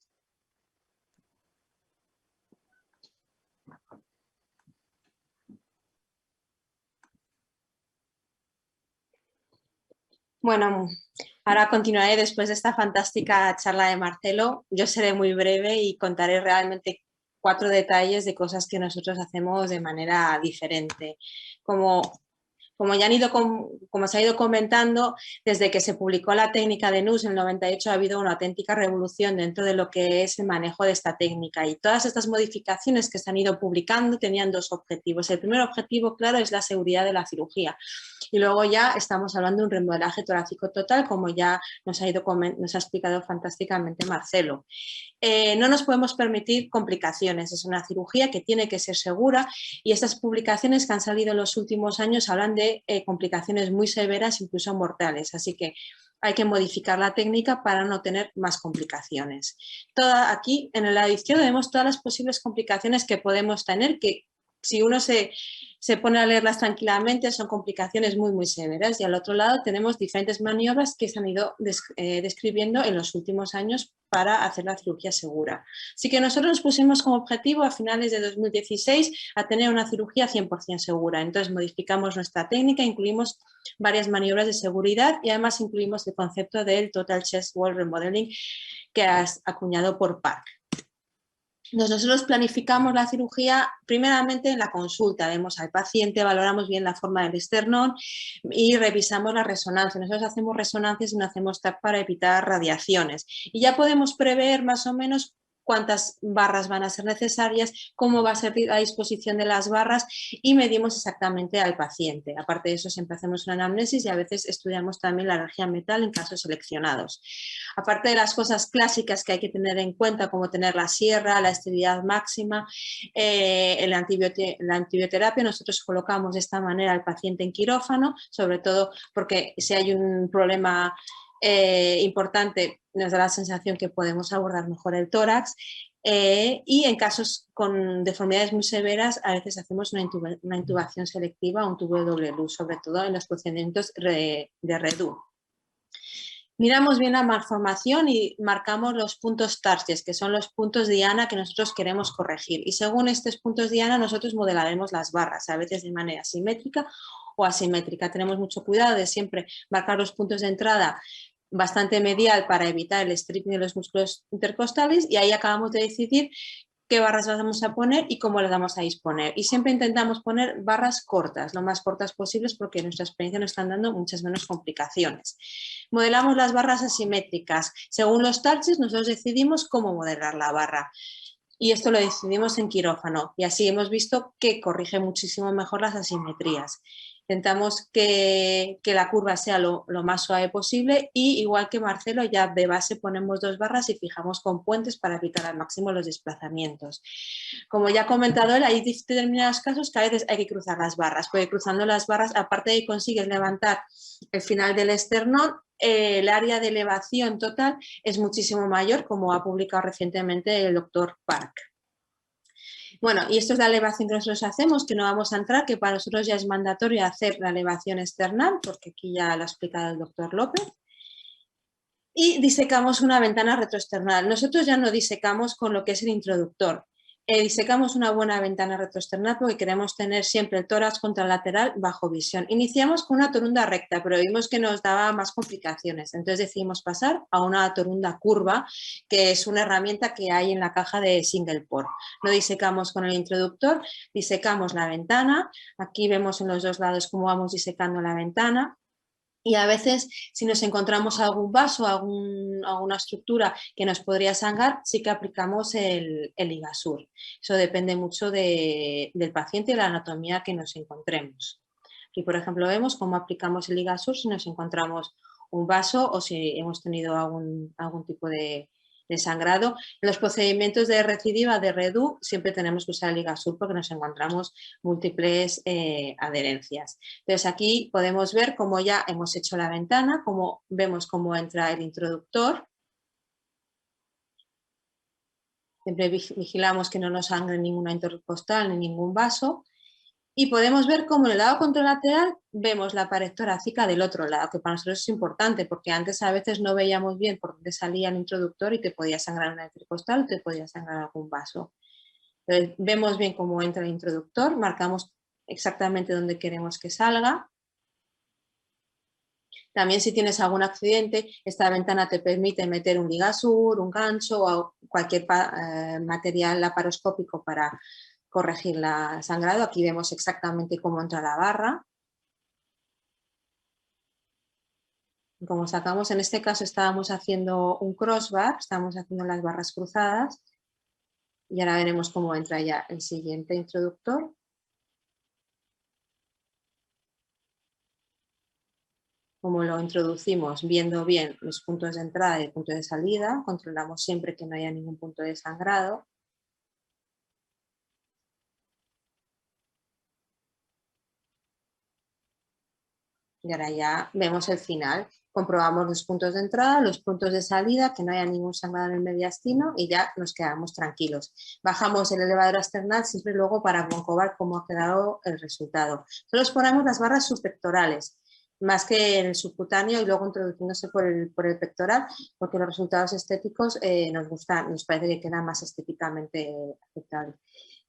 [SPEAKER 3] Bueno, ahora continuaré después de esta fantástica charla de Marcelo. Yo seré muy breve y contaré realmente 4 detalles de cosas que nosotros hacemos de manera diferente. Como se ha ido comentando, desde que se publicó la técnica de NUS en el 98 ha habido una auténtica revolución dentro de lo que es el manejo de esta técnica, y todas estas modificaciones que se han ido publicando tenían 2 objetivos. El primer objetivo, claro, es la seguridad de la cirugía, y luego ya estamos hablando de un remodelaje torácico total, como ya nos ha explicado fantásticamente Marcelo. No nos podemos permitir complicaciones, es una cirugía que tiene que ser segura, y estas publicaciones que han salido en los últimos años hablan de complicaciones muy severas, incluso mortales, así que hay que modificar la técnica para no tener más complicaciones. Aquí en el lado izquierdo vemos todas las posibles complicaciones que podemos tener, que si uno se pone a leerlas tranquilamente son complicaciones muy, muy severas, y al otro lado tenemos diferentes maniobras que se han ido describiendo en los últimos años para hacer la cirugía segura. Así que nosotros nos pusimos como objetivo a finales de 2016 a tener una cirugía 100% segura. Entonces modificamos nuestra técnica, incluimos varias maniobras de seguridad y además incluimos el concepto del Total Chest Wall Remodeling que has acuñado por Park. Nosotros planificamos la cirugía primeramente en la consulta, vemos al paciente, valoramos bien la forma del esternón y revisamos la resonancia. Nosotros hacemos resonancias y no hacemos TAC para evitar radiaciones, y ya podemos prever más o menos cuántas barras van a ser necesarias, cómo va a ser la disposición de las barras, y medimos exactamente al paciente. Aparte de eso, siempre hacemos una anamnesis y a veces estudiamos también la alergia a metal en casos seleccionados. Aparte de las cosas clásicas que hay que tener en cuenta, como tener la sierra, la esterilidad máxima, la antibioterapia, nosotros colocamos de esta manera al paciente en quirófano, sobre todo porque si hay un problema importante, nos da la sensación que podemos abordar mejor el tórax, y en casos con deformidades muy severas a veces hacemos una intubación selectiva o un tubo de doble luz, sobre todo en los procedimientos de REDU. Miramos bien la malformación y marcamos los puntos Targes, que son los puntos diana que nosotros queremos corregir, y según estos puntos diana nosotros modelaremos las barras, a veces de manera simétrica o asimétrica. Tenemos mucho cuidado de siempre marcar los puntos de entrada bastante medial para evitar el stripping de los músculos intercostales, y ahí acabamos de decidir qué barras vamos a poner y cómo las vamos a disponer. Y siempre intentamos poner barras cortas, lo más cortas posibles, porque en nuestra experiencia nos están dando muchas menos complicaciones. Modelamos las barras asimétricas. Según los targes, nosotros decidimos cómo modelar la barra. Y esto lo decidimos en quirófano, y así hemos visto que corrige muchísimo mejor las asimetrías. Intentamos que la curva sea lo más suave posible, y igual que Marcelo, ya de base ponemos 2 barras y fijamos con puentes para evitar al máximo los desplazamientos. Como ya ha comentado él, hay determinados casos que a veces hay que cruzar las barras, porque cruzando las barras, aparte de que consigues levantar el final del esternón, el área de elevación total es muchísimo mayor, como ha publicado recientemente el doctor Park. Bueno, y esto es la elevación que nosotros hacemos, que no vamos a entrar, que para nosotros ya es mandatorio hacer la elevación external, porque aquí ya lo ha explicado el doctor López. Y disecamos una ventana retroesternal. Nosotros ya no disecamos con lo que es el introductor. Disecamos una buena ventana retroesternal porque queremos tener siempre el tórax contralateral bajo visión. Iniciamos con una torunda recta, pero vimos que nos daba más complicaciones. Entonces decidimos pasar a una torunda curva, que es una herramienta que hay en la caja de single port. No disecamos con el introductor, disecamos la ventana. Aquí vemos en los 2 lados cómo vamos disecando la ventana. Y a veces, si nos encontramos algún vaso, alguna estructura que nos podría sangrar, sí que aplicamos el ligasur. Eso depende mucho del paciente y de la anatomía que nos encontremos. Aquí, por ejemplo, vemos cómo aplicamos el Ligasur si nos encontramos un vaso o si hemos tenido algún tipo de sangrado. En los procedimientos de recidiva de REDU siempre tenemos que usar el Ligasur porque nos encontramos múltiples adherencias. Entonces aquí podemos ver cómo ya hemos hecho la ventana, vemos cómo entra el introductor. Siempre vigilamos que no nos sangre ninguna intercostal ni ningún vaso. Y podemos ver cómo en el lado contralateral vemos la pared torácica del otro lado, que para nosotros es importante porque antes a veces no veíamos bien por dónde salía el introductor y te podía sangrar una intercostal o te podía sangrar algún vaso. Entonces, vemos bien cómo entra el introductor, marcamos exactamente dónde queremos que salga. También si tienes algún accidente, esta ventana te permite meter un Ligasur, un gancho o cualquier material laparoscópico para corregir el sangrado. Aquí vemos exactamente cómo entra la barra. Como sacamos, en este caso estábamos haciendo un crossbar, estábamos haciendo las barras cruzadas y ahora veremos cómo entra ya el siguiente introductor. Como lo introducimos viendo bien los puntos de entrada y el punto de salida, controlamos siempre que no haya ningún punto de sangrado. Y ahora ya vemos el final. Comprobamos los puntos de entrada, los puntos de salida, que no haya ningún sangrado en el mediastino y ya nos quedamos tranquilos. Bajamos el elevador external siempre luego para comprobar cómo ha quedado el resultado. Solo ponemos las barras subpectorales, más que en el subcutáneo y luego introduciéndose por el pectoral, porque los resultados estéticos nos gustan, nos parece que queda más estéticamente aceptable.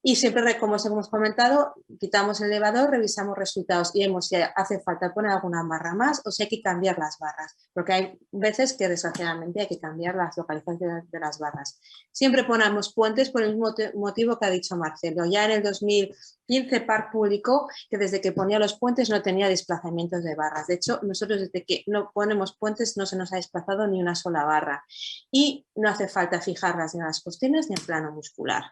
[SPEAKER 3] Y siempre, como os hemos comentado, quitamos el elevador, revisamos resultados y vemos si hace falta poner alguna barra más o si hay que cambiar las barras, porque hay veces que desgraciadamente hay que cambiar las localizaciones de las barras. Siempre ponemos puentes por el mismo motivo que ha dicho Marcelo. Ya en el 2015 PARC publicó que desde que ponía los puentes no tenía desplazamientos de barras. De hecho, nosotros desde que no ponemos puentes no se nos ha desplazado ni una sola barra y no hace falta fijarlas ni en las costillas ni en plano muscular.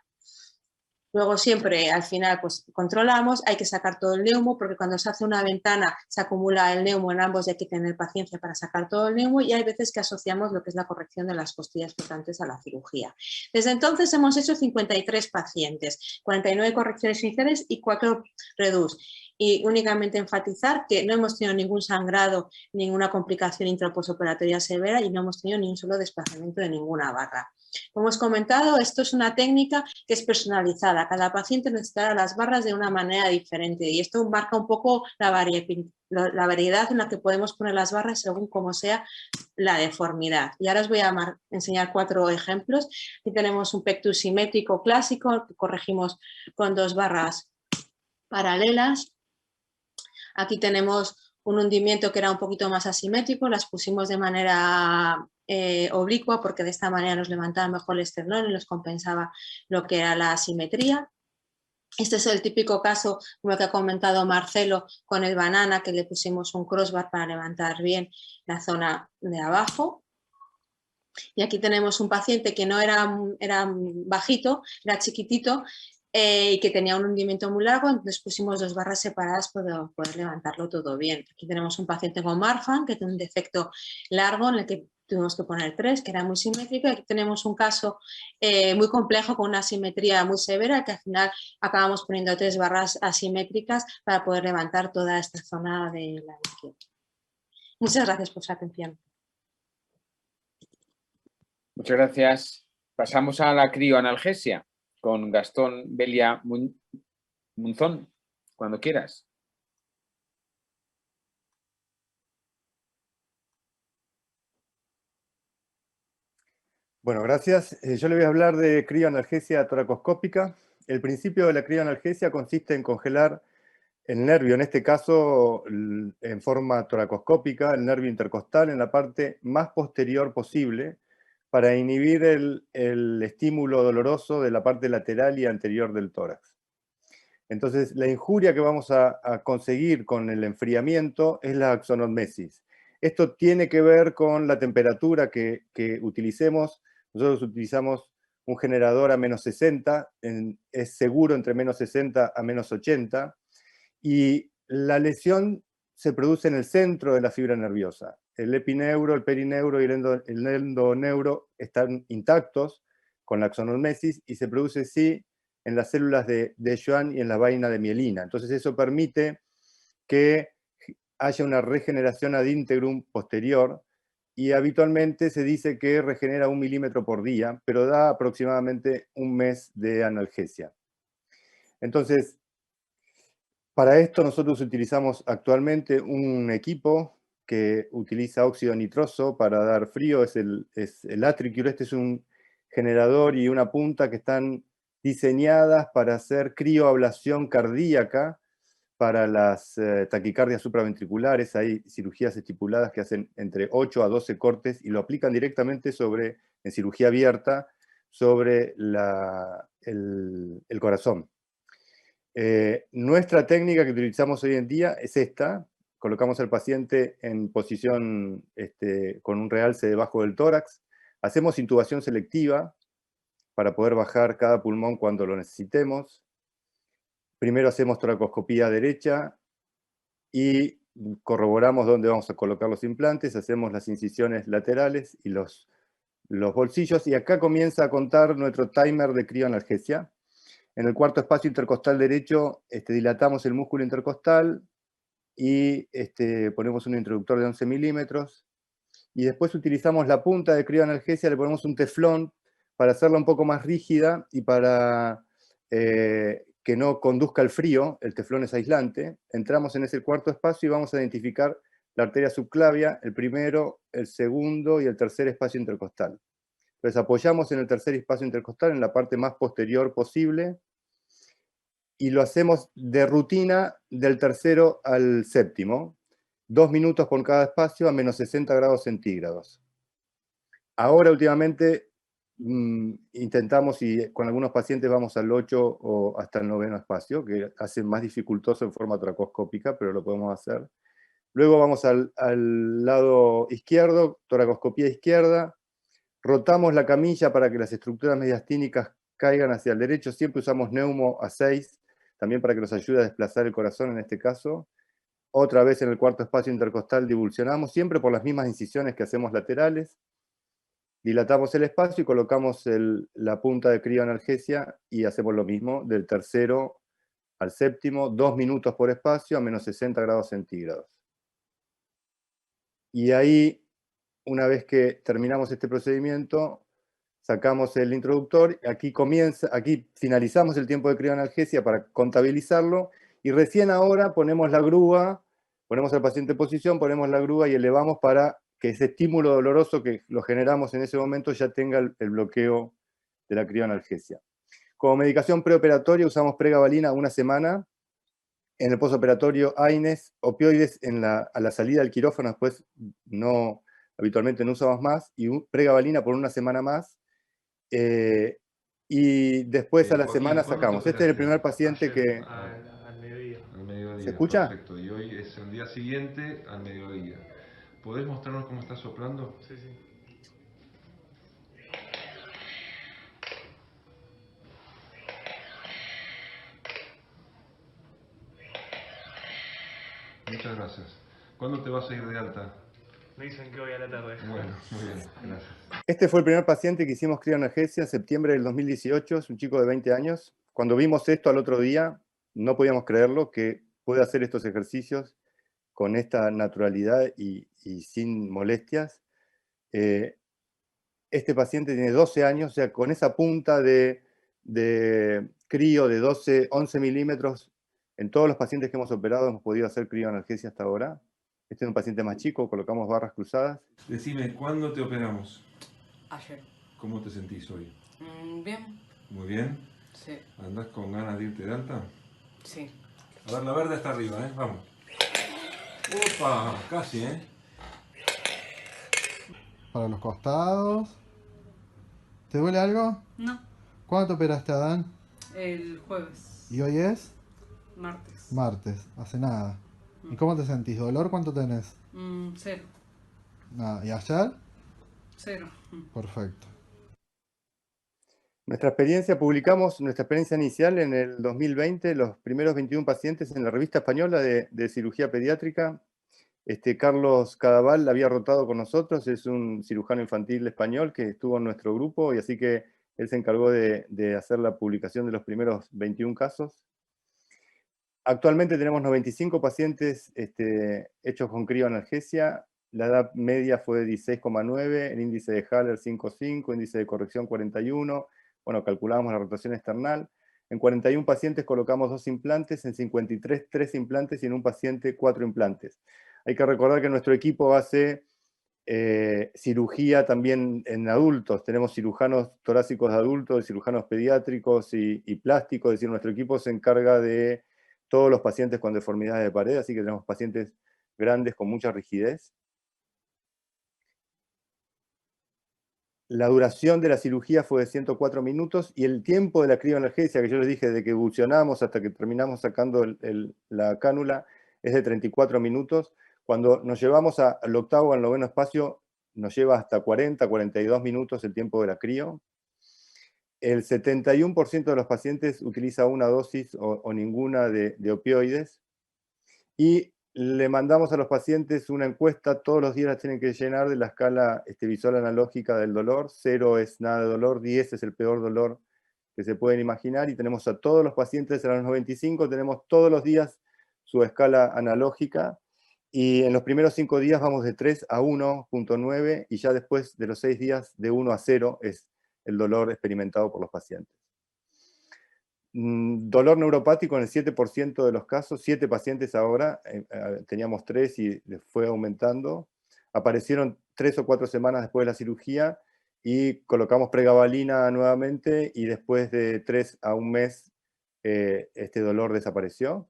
[SPEAKER 3] Luego siempre al final pues controlamos, hay que sacar todo el neumo porque cuando se hace una ventana se acumula el neumo en ambos y hay que tener paciencia para sacar todo el neumo y hay veces que asociamos lo que es la corrección de las costillas flotantes a la cirugía. Desde entonces hemos hecho 53 pacientes, 49 correcciones iniciales y 4 redús. Y únicamente enfatizar que no hemos tenido ningún sangrado, ninguna complicación intrapostoperatoria severa y no hemos tenido ni un solo desplazamiento de ninguna barra. Como os he comentado, esto es una técnica que es personalizada. Cada paciente necesitará las barras de una manera diferente y esto marca un poco la variedad en la que podemos poner las barras según cómo sea la deformidad. Y ahora os voy a enseñar 4 ejemplos. Aquí tenemos un pectus simétrico clásico que corregimos con 2 barras paralelas. Aquí tenemos un hundimiento que era un poquito más asimétrico, las pusimos de manera oblicua porque de esta manera nos levantaba mejor el esternón y nos compensaba lo que era la asimetría. Este es el típico caso, como el que ha comentado Marcelo, con el banana, que le pusimos un crossbar para levantar bien la zona de abajo. Y aquí tenemos un paciente que no era bajito, era chiquitito, y que tenía un hundimiento muy largo, entonces pusimos 2 barras separadas para poder levantarlo todo bien. Aquí tenemos un paciente con Marfan que tiene un defecto largo en el que tuvimos que poner 3, que era muy simétrico. Aquí tenemos un caso muy complejo con una asimetría muy severa, que al final acabamos poniendo 3 barras asimétricas para poder levantar toda esta zona de la isquiola. Muchas gracias por su atención.
[SPEAKER 1] Muchas gracias. Pasamos a la crioanalgesia con Gastón Belia Munzón, cuando quieras.
[SPEAKER 4] Bueno, gracias. Yo le voy a hablar de crioanalgesia toracoscópica. El principio de la crioanalgesia consiste en congelar el nervio, en este caso en forma toracoscópica, el nervio intercostal en la parte más posterior posible para inhibir el estímulo doloroso de la parte lateral y anterior del tórax. Entonces, la injuria que vamos a conseguir con el enfriamiento es la axonotmesis. Esto tiene que ver con la temperatura que utilicemos. Nosotros utilizamos un generador a menos 60, es seguro entre menos 60 a menos 80, y la lesión se produce en el centro de la fibra nerviosa. El epineuro, el perineuro y el endoneuro están intactos con la axonolmesis y se produce sí en las células de Schwann y en la vaina de mielina. Entonces eso permite que haya una regeneración ad integrum posterior y habitualmente se dice que regenera 1 milímetro por día, pero da aproximadamente un mes de analgesia. Entonces, para esto nosotros utilizamos actualmente un equipo que utiliza óxido nitroso para dar frío, es el Atricure. Este es un generador y una punta que están diseñadas para hacer crioablación cardíaca para las taquicardias supraventriculares. Hay cirugías estipuladas que hacen entre 8 a 12 cortes y lo aplican directamente en cirugía abierta sobre el corazón. Nuestra técnica que utilizamos hoy en día es esta. Colocamos al paciente en posición con un realce debajo del tórax. Hacemos intubación selectiva para poder bajar cada pulmón cuando lo necesitemos. Primero hacemos toracoscopía derecha y corroboramos dónde vamos a colocar los implantes. Hacemos las incisiones laterales y los bolsillos. Y acá comienza a contar nuestro timer de crioanalgesia. En el cuarto espacio intercostal derecho dilatamos el músculo intercostal y ponemos un introductor de 11 milímetros. Y después utilizamos la punta de crioanalgesia, le ponemos un teflón para hacerla un poco más rígida y para que no conduzca el frío. El teflón es aislante. Entramos en ese cuarto espacio y vamos a identificar la arteria subclavia, el primero, el segundo y el tercer espacio intercostal. Entonces apoyamos en el tercer espacio intercostal, en la parte más posterior posible, y lo hacemos de rutina del tercero al séptimo, 2 minutos por cada espacio a menos 60 grados centígrados. Ahora últimamente intentamos, y con algunos pacientes vamos al 8 o hasta el 9º espacio, que hace más dificultoso en forma toracoscópica, pero lo podemos hacer. Luego vamos al lado izquierdo, toracoscopía izquierda, rotamos la camilla para que las estructuras mediastínicas caigan hacia el derecho. Siempre usamos neumo a 6, también para que nos ayude a desplazar el corazón en este caso. Otra vez en el cuarto espacio intercostal divulsionamos, siempre por las mismas incisiones que hacemos laterales. Dilatamos el espacio y colocamos la punta de crioanalgesia y hacemos lo mismo del tercero al séptimo, 2 minutos por espacio a menos 60 grados centígrados. Y ahí, una vez que terminamos este procedimiento, sacamos el introductor, aquí finalizamos el tiempo de crioanalgesia para contabilizarlo, y recién ahora ponemos la grúa, ponemos al paciente en posición, ponemos la grúa y elevamos para que ese estímulo doloroso que lo generamos en ese momento ya tenga el bloqueo de la crioanalgesia. Como medicación preoperatoria usamos pregabalina 1 semana, en el postoperatorio AINES, opioides a la salida del quirófano, después habitualmente no usamos más, y pregabalina por 1 semana más, y después a la semana sacamos. Este es el primer paciente que...
[SPEAKER 7] Al mediodía.
[SPEAKER 5] Al mediodía.
[SPEAKER 4] ¿Se escucha?
[SPEAKER 5] Perfecto, y hoy es el día siguiente al mediodía. ¿Podés mostrarnos cómo está soplando?
[SPEAKER 7] Sí, sí.
[SPEAKER 5] Muchas gracias. ¿Cuándo te vas a ir de alta?
[SPEAKER 7] Me dicen que hoy a la tarde.
[SPEAKER 5] Bueno, muy bien, gracias.
[SPEAKER 4] Este fue el primer paciente que hicimos crioanalgesia en septiembre del 2018, es un chico de 20 años. Cuando vimos esto al otro día, no podíamos creerlo, que puede hacer estos ejercicios con esta naturalidad y sin molestias. Este paciente tiene 12 años, o sea, con esa punta de crío de 11 milímetros, en todos los pacientes que hemos operado hemos podido hacer crioanalgesia hasta ahora. Este es un paciente más chico, colocamos barras cruzadas.
[SPEAKER 5] Decime, ¿cuándo te operamos?
[SPEAKER 8] Ayer.
[SPEAKER 5] ¿Cómo te sentís hoy?
[SPEAKER 8] Bien.
[SPEAKER 5] Muy bien.
[SPEAKER 8] Sí.
[SPEAKER 5] ¿Andás con ganas de irte de alta?
[SPEAKER 8] Sí.
[SPEAKER 5] A ver, la verde está arriba, Vamos. ¡Opa! Casi,
[SPEAKER 9] Para los costados. ¿Te duele algo?
[SPEAKER 8] No.
[SPEAKER 9] ¿Cuándo te operaste, Adán?
[SPEAKER 8] El jueves.
[SPEAKER 9] ¿Y hoy es?
[SPEAKER 8] Martes.
[SPEAKER 9] Martes, hace nada. ¿Y cómo te sentís? ¿Dolor cuánto tenés?
[SPEAKER 8] 0.
[SPEAKER 9] Nada. ¿Y ayer?
[SPEAKER 8] 0.
[SPEAKER 9] Perfecto.
[SPEAKER 4] Nuestra experiencia inicial en el 2020, los primeros 21 pacientes en la revista española de cirugía pediátrica. Carlos Cadaval había rotado con nosotros, es un cirujano infantil español que estuvo en nuestro grupo y así que él se encargó de hacer la publicación de los primeros 21 casos. Actualmente tenemos 95 pacientes hechos con crioanalgesia. La edad media fue de 16,9, el índice de Haller 5,5, índice de corrección 41. Bueno, calculamos la rotación external. En 41 pacientes colocamos 2 implantes, en 53 3 implantes y en un paciente 4 implantes. Hay que recordar que nuestro equipo hace cirugía también en adultos. Tenemos cirujanos torácicos de adultos, cirujanos pediátricos y plásticos. Es decir, nuestro equipo se encarga de todos los pacientes con deformidades de pared, así que tenemos pacientes grandes con mucha rigidez. La duración de la cirugía fue de 104 minutos y el tiempo de la crioanalgesia, que yo les dije, de que bucionamos hasta que terminamos sacando la cánula, es de 34 minutos. Cuando nos llevamos al octavo o al noveno espacio, nos lleva hasta 40, 42 minutos el tiempo de la crio. El 71% de los pacientes utiliza una dosis o ninguna de opioides. Y le mandamos a los pacientes una encuesta, todos los días la tienen que llenar de la escala visual analógica del dolor. 0 es nada de dolor, 10 es el peor dolor que se pueden imaginar, y tenemos a todos los pacientes, a los 95, tenemos todos los días su escala analógica, y en los primeros 5 días vamos de 3 a 1.9, y ya después de los 6 días de 1 a 0 es el dolor experimentado por los pacientes. Dolor neuropático en el 7% de los casos, 7 pacientes ahora, teníamos 3 y fue aumentando. Aparecieron 3 o 4 semanas después de la cirugía y colocamos pregabalina nuevamente y después de 3 a 1 mes este dolor desapareció.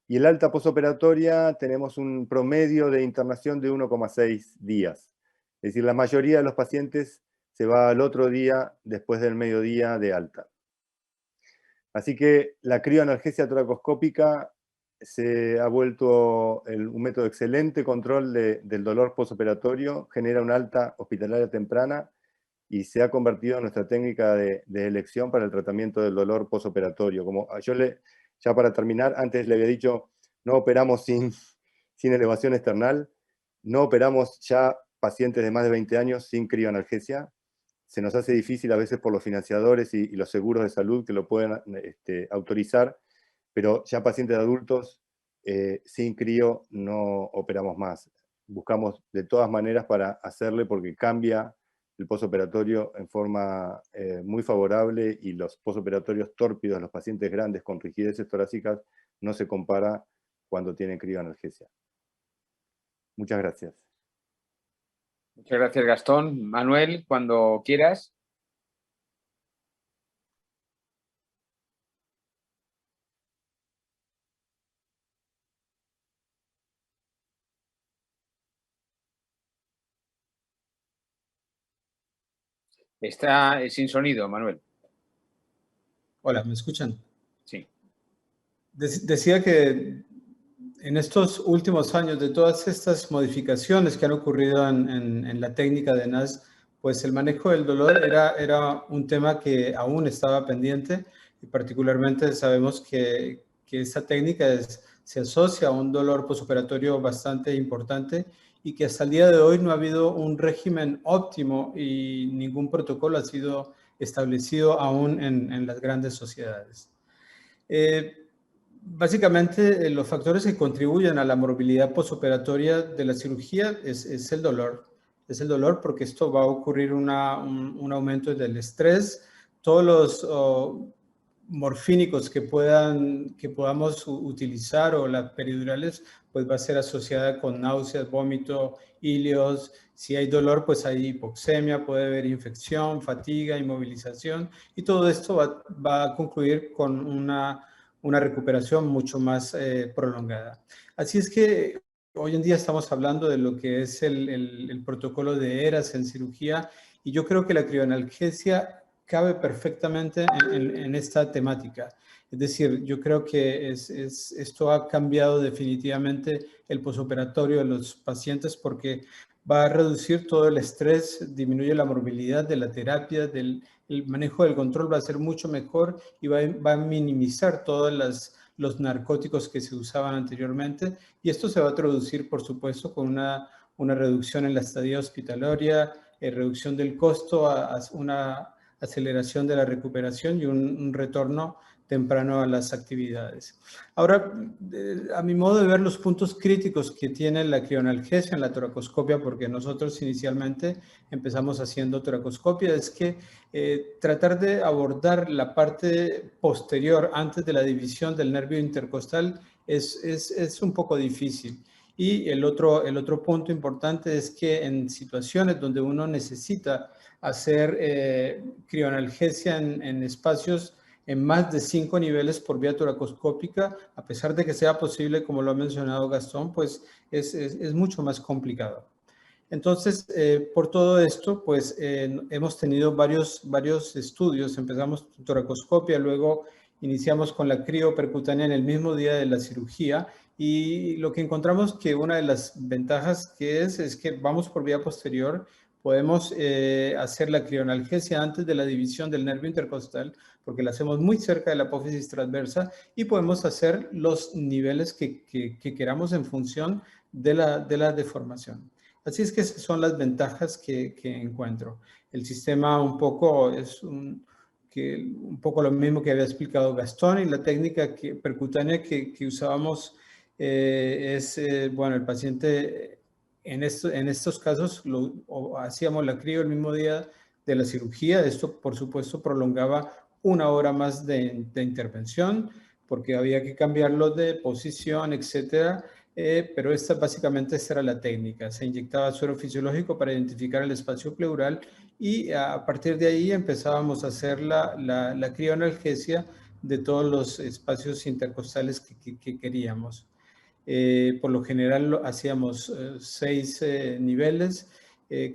[SPEAKER 4] Y el alta posoperatoria tenemos un promedio de internación de 1,6 días. Es decir, la mayoría de los pacientes se va al otro día después del mediodía de alta. Así que la crioanalgesia toracoscópica se ha vuelto un método de excelente control del dolor postoperatorio, genera una alta hospitalaria temprana y se ha convertido en nuestra técnica de elección para el tratamiento del dolor postoperatorio. Como yo ya para terminar, antes le había dicho, no operamos sin elevación external, no operamos ya pacientes de más de 20 años sin crioanalgesia. Se nos hace difícil a veces por los financiadores y los seguros de salud que lo pueden autorizar, pero ya pacientes adultos sin crío no operamos más. Buscamos de todas maneras para hacerle, porque cambia el postoperatorio en forma muy favorable, y los postoperatorios tórpidos, los pacientes grandes con rigideces torácicas, no se compara cuando tienen crioanalgesia. Muchas gracias.
[SPEAKER 1] Muchas gracias, Gastón. Manuel, cuando quieras. Está sin sonido, Manuel.
[SPEAKER 6] Hola, ¿me escuchan?
[SPEAKER 1] Sí.
[SPEAKER 6] Decía que en estos últimos años, de todas estas modificaciones que han ocurrido en la técnica de NAS, pues el manejo del dolor era un tema que aún estaba pendiente, y particularmente sabemos que esta técnica se asocia a un dolor postoperatorio bastante importante, y que hasta el día de hoy no ha habido un régimen óptimo y ningún protocolo ha sido establecido aún en las grandes sociedades. Básicamente, los factores que contribuyen a la morbilidad postoperatoria de la cirugía es el dolor. Es el dolor porque esto va a ocurrir un aumento del estrés. Todos los morfínicos que podamos utilizar, o las peridurales, pues va a ser asociada con náuseas, vómito, íleos. Si hay dolor, pues hay hipoxemia, puede haber infección, fatiga, inmovilización, y todo esto va a concluir con una recuperación mucho más prolongada. Así es que hoy en día estamos hablando de lo que es el protocolo de ERAS en cirugía, y yo creo que la crioanalgesia cabe perfectamente en esta temática. Es decir, yo creo que esto ha cambiado definitivamente el posoperatorio de los pacientes, porque va a reducir todo el estrés, disminuye la morbilidad de la terapia, el manejo del control va a ser mucho mejor y va a minimizar todos los narcóticos que se usaban anteriormente. Y esto se va a traducir, por supuesto, con una reducción en la estadía hospitalaria, reducción del costo, una aceleración de la recuperación y un retorno temprano a las actividades. Ahora, a mi modo de ver, los puntos críticos que tiene la crioanalgesia en la toracoscopia, porque nosotros inicialmente empezamos haciendo toracoscopia, es que tratar de abordar la parte posterior antes de la división del nervio intercostal es un poco difícil. Y el otro punto importante es que en situaciones donde uno necesita hacer crioanalgesia en espacios en más de 5 niveles por vía toracoscópica, a pesar de que sea posible, como lo ha mencionado Gastón, pues es mucho más complicado. Entonces, por todo esto, pues hemos tenido varios estudios. Empezamos con toracoscopia, luego iniciamos con la criopercutánea en el mismo día de la cirugía, y lo que encontramos que una de las ventajas que es que vamos por vía posterior, podemos hacer la crioanalgesia antes de la división del nervio intercostal, porque la hacemos muy cerca de la apófisis transversa, y podemos hacer los niveles que queramos en función de la deformación. Así es que esas son las ventajas que encuentro. El sistema un poco es un poco lo mismo que había explicado Gastón, y la técnica percutánea que usábamos bueno, el paciente en estos casos hacíamos la crio el mismo día de la cirugía. Esto, por supuesto, prolongaba 1 hora más de intervención, porque había que cambiarlo de posición, etcétera. Pero básicamente esta era la técnica. Se inyectaba suero fisiológico para identificar el espacio pleural, y a partir de ahí empezábamos a hacer la crioanalgesia de todos los espacios intercostales que queríamos. Por lo general hacíamos 6 niveles.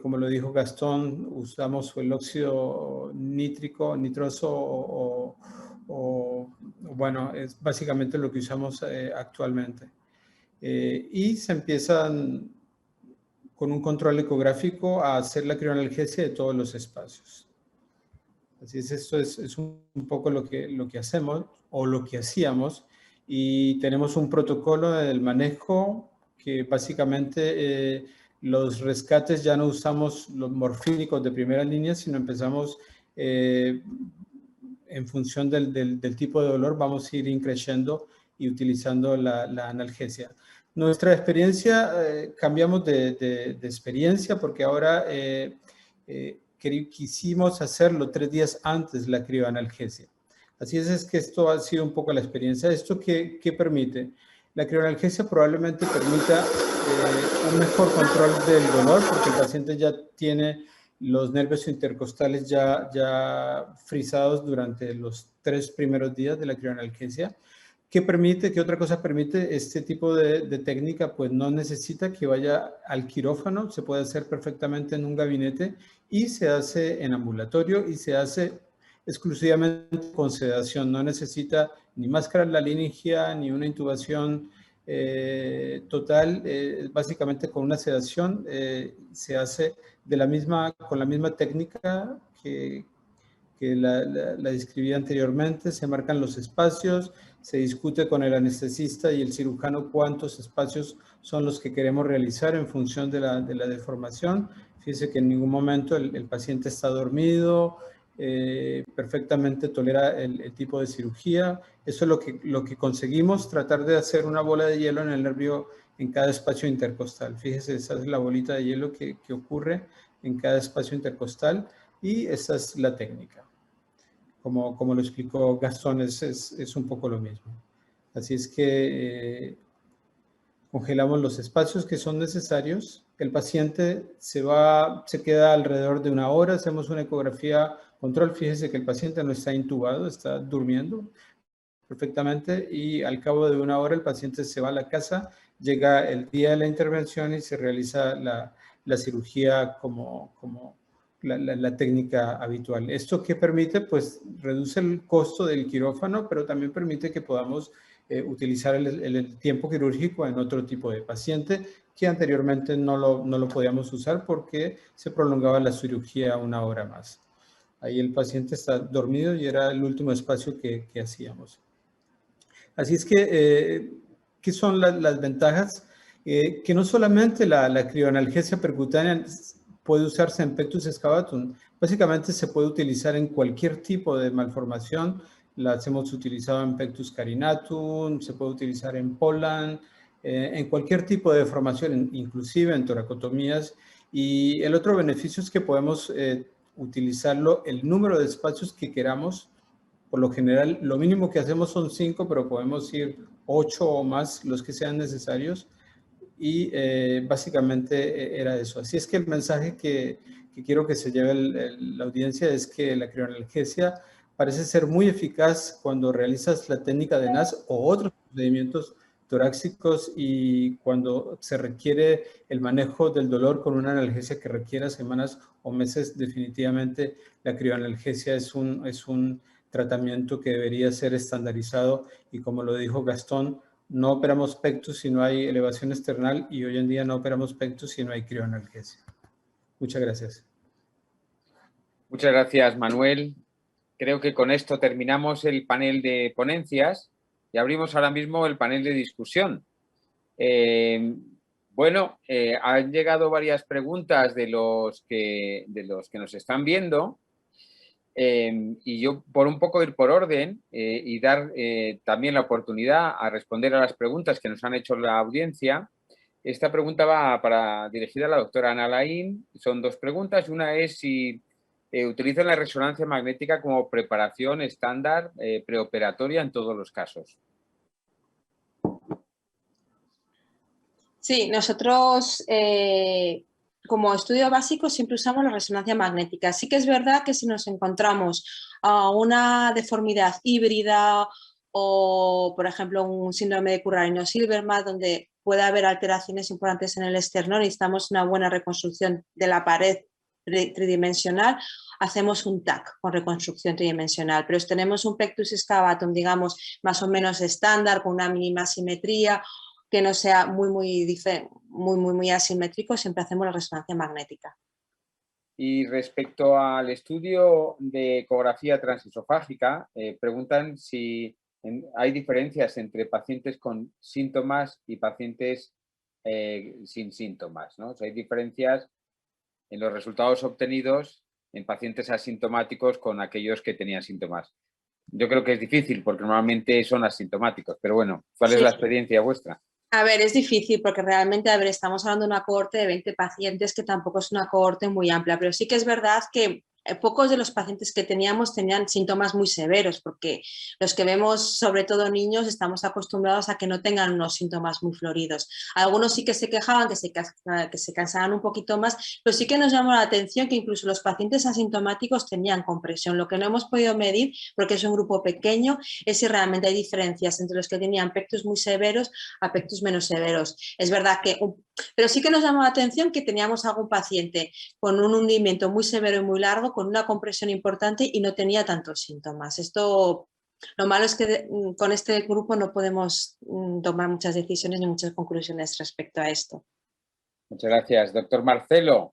[SPEAKER 6] Como lo dijo Gastón, usamos el óxido nitroso bueno, es básicamente lo que usamos actualmente. Y se empiezan con un control ecográfico a hacer la crioanalgesia de todos los espacios. Así es, esto es un poco lo que hacemos o lo que hacíamos, y tenemos un protocolo del manejo que básicamente los rescates ya no usamos los morfínicos de primera línea, sino empezamos en función del tipo de dolor, vamos a ir increciendo y utilizando la analgesia. Nuestra experiencia, cambiamos de experiencia, porque ahora quisimos hacerlo 3 días antes la crioanalgesia. Así es que esto ha sido un poco la experiencia. ¿Esto qué permite? La crioanalgesia probablemente permita un mejor control del dolor, porque el paciente ya tiene los nervios intercostales ya frisados durante los 3 primeros días de la crioanalgesia. ¿Qué otra cosa permite este tipo de técnica? Pues no necesita que vaya al quirófano, se puede hacer perfectamente en un gabinete, y se hace en ambulatorio, y se hace exclusivamente con sedación. No necesita ni máscara laringia ni una intubación total. Básicamente con una sedación se hace con la misma técnica que la describí anteriormente. Se marcan los espacios, se discute con el anestesista y el cirujano cuántos espacios son los que queremos realizar en función de la deformación. Fíjese que en ningún momento el paciente está dormido, perfectamente tolera el tipo de cirugía. Eso es lo que conseguimos, tratar de hacer una bola de hielo en el nervio en cada espacio intercostal. Fíjese, esa es la bolita de hielo que ocurre en cada espacio intercostal, y esa es la técnica. Como lo explicó Gastón, es un poco lo mismo. Así es que congelamos los espacios que son necesarios. El paciente se queda alrededor de 1 hora, hacemos una ecografía control. Fíjese que el paciente no está intubado, está durmiendo perfectamente, y al cabo de 1 hora el paciente se va a la casa, llega el día de la intervención y se realiza la cirugía como la técnica habitual. ¿Esto qué permite? Pues reduce el costo del quirófano, pero también permite que podamos utilizar el tiempo quirúrgico en otro tipo de paciente que anteriormente no lo podíamos usar porque se prolongaba la cirugía 1 hora más. Ahí el paciente está dormido y era el último espacio que hacíamos. Así es que, ¿qué son las ventajas? Que no solamente la crioanalgesia percutánea puede usarse en pectus excavatum, básicamente se puede utilizar en cualquier tipo de malformación. Las hemos utilizado en pectus carinatum, se puede utilizar en Poland, en cualquier tipo de deformación, inclusive en toracotomías. Y el otro beneficio es que podemos utilizarlo el número de espacios que queramos. Por lo general, lo mínimo que hacemos son 5, pero podemos ir 8 o más, los que sean necesarios. Y básicamente era eso. Así es que el mensaje que quiero que se lleve la audiencia es que la crioanalgesia parece ser muy eficaz cuando realizas la técnica de NAS o otros procedimientos torácicos y cuando se requiere el manejo del dolor con una analgesia que requiera semanas o meses. Definitivamente la crioanalgesia es un tratamiento que debería ser estandarizado y, como lo dijo Gastón, no operamos pectus si no hay elevación external y hoy en día no operamos pectus si no hay crioanalgesia. Muchas gracias.
[SPEAKER 1] Muchas gracias, Manuel. Creo que con esto terminamos el panel de ponencias y abrimos ahora mismo el panel de discusión. Han llegado varias preguntas de los que nos están viendo. Y yo, por un poco ir por orden y dar también la oportunidad a responder a las preguntas que nos han hecho la audiencia. Esta pregunta va dirigida a la doctora Ana Laín. Son 2 preguntas. Una es si utilizan la resonancia magnética como preparación estándar preoperatoria en todos los casos.
[SPEAKER 3] Sí, nosotros como estudio básico siempre usamos la resonancia magnética. Sí que es verdad que si nos encontramos una deformidad híbrida o, por ejemplo, un síndrome de Currarino-Silverman, donde puede haber alteraciones importantes en el esternón, necesitamos una buena reconstrucción de la pared tridimensional, hacemos un TAC con reconstrucción tridimensional. Pero si tenemos un pectus excavatum, digamos, más o menos estándar, con una mínima simetría, que no sea muy asimétrico, siempre hacemos la resonancia magnética.
[SPEAKER 1] Y respecto al estudio de ecografía transesofágica, preguntan si hay diferencias entre pacientes con síntomas y pacientes sin síntomas, ¿no? O sea, hay diferencias en los resultados obtenidos en pacientes asintomáticos con aquellos que tenían síntomas. Yo creo que es difícil porque normalmente son asintomáticos, pero bueno, ¿cuál es la experiencia vuestra?
[SPEAKER 3] A ver, es difícil porque realmente, estamos hablando de una cohorte de 20 pacientes que tampoco es una cohorte muy amplia, pero sí que es verdad que pocos de los pacientes que teníamos tenían síntomas muy severos, porque los que vemos, sobre todo niños, estamos acostumbrados a que no tengan unos síntomas muy floridos. Algunos sí que se quejaban, que se cansaban un poquito más, pero sí que nos llamó la atención que incluso los pacientes asintomáticos tenían compresión. Lo que no hemos podido medir, porque es un grupo pequeño, es si realmente hay diferencias entre los que tenían pectus muy severos a pectus menos severos. Es verdad que, pero sí que nos llamó la atención que teníamos algún paciente con un hundimiento muy severo y muy largo, con una compresión importante y no tenía tantos síntomas. Esto, lo malo es que con este grupo no podemos tomar muchas decisiones ni muchas conclusiones respecto a esto.
[SPEAKER 1] Muchas gracias. Doctor Marcelo.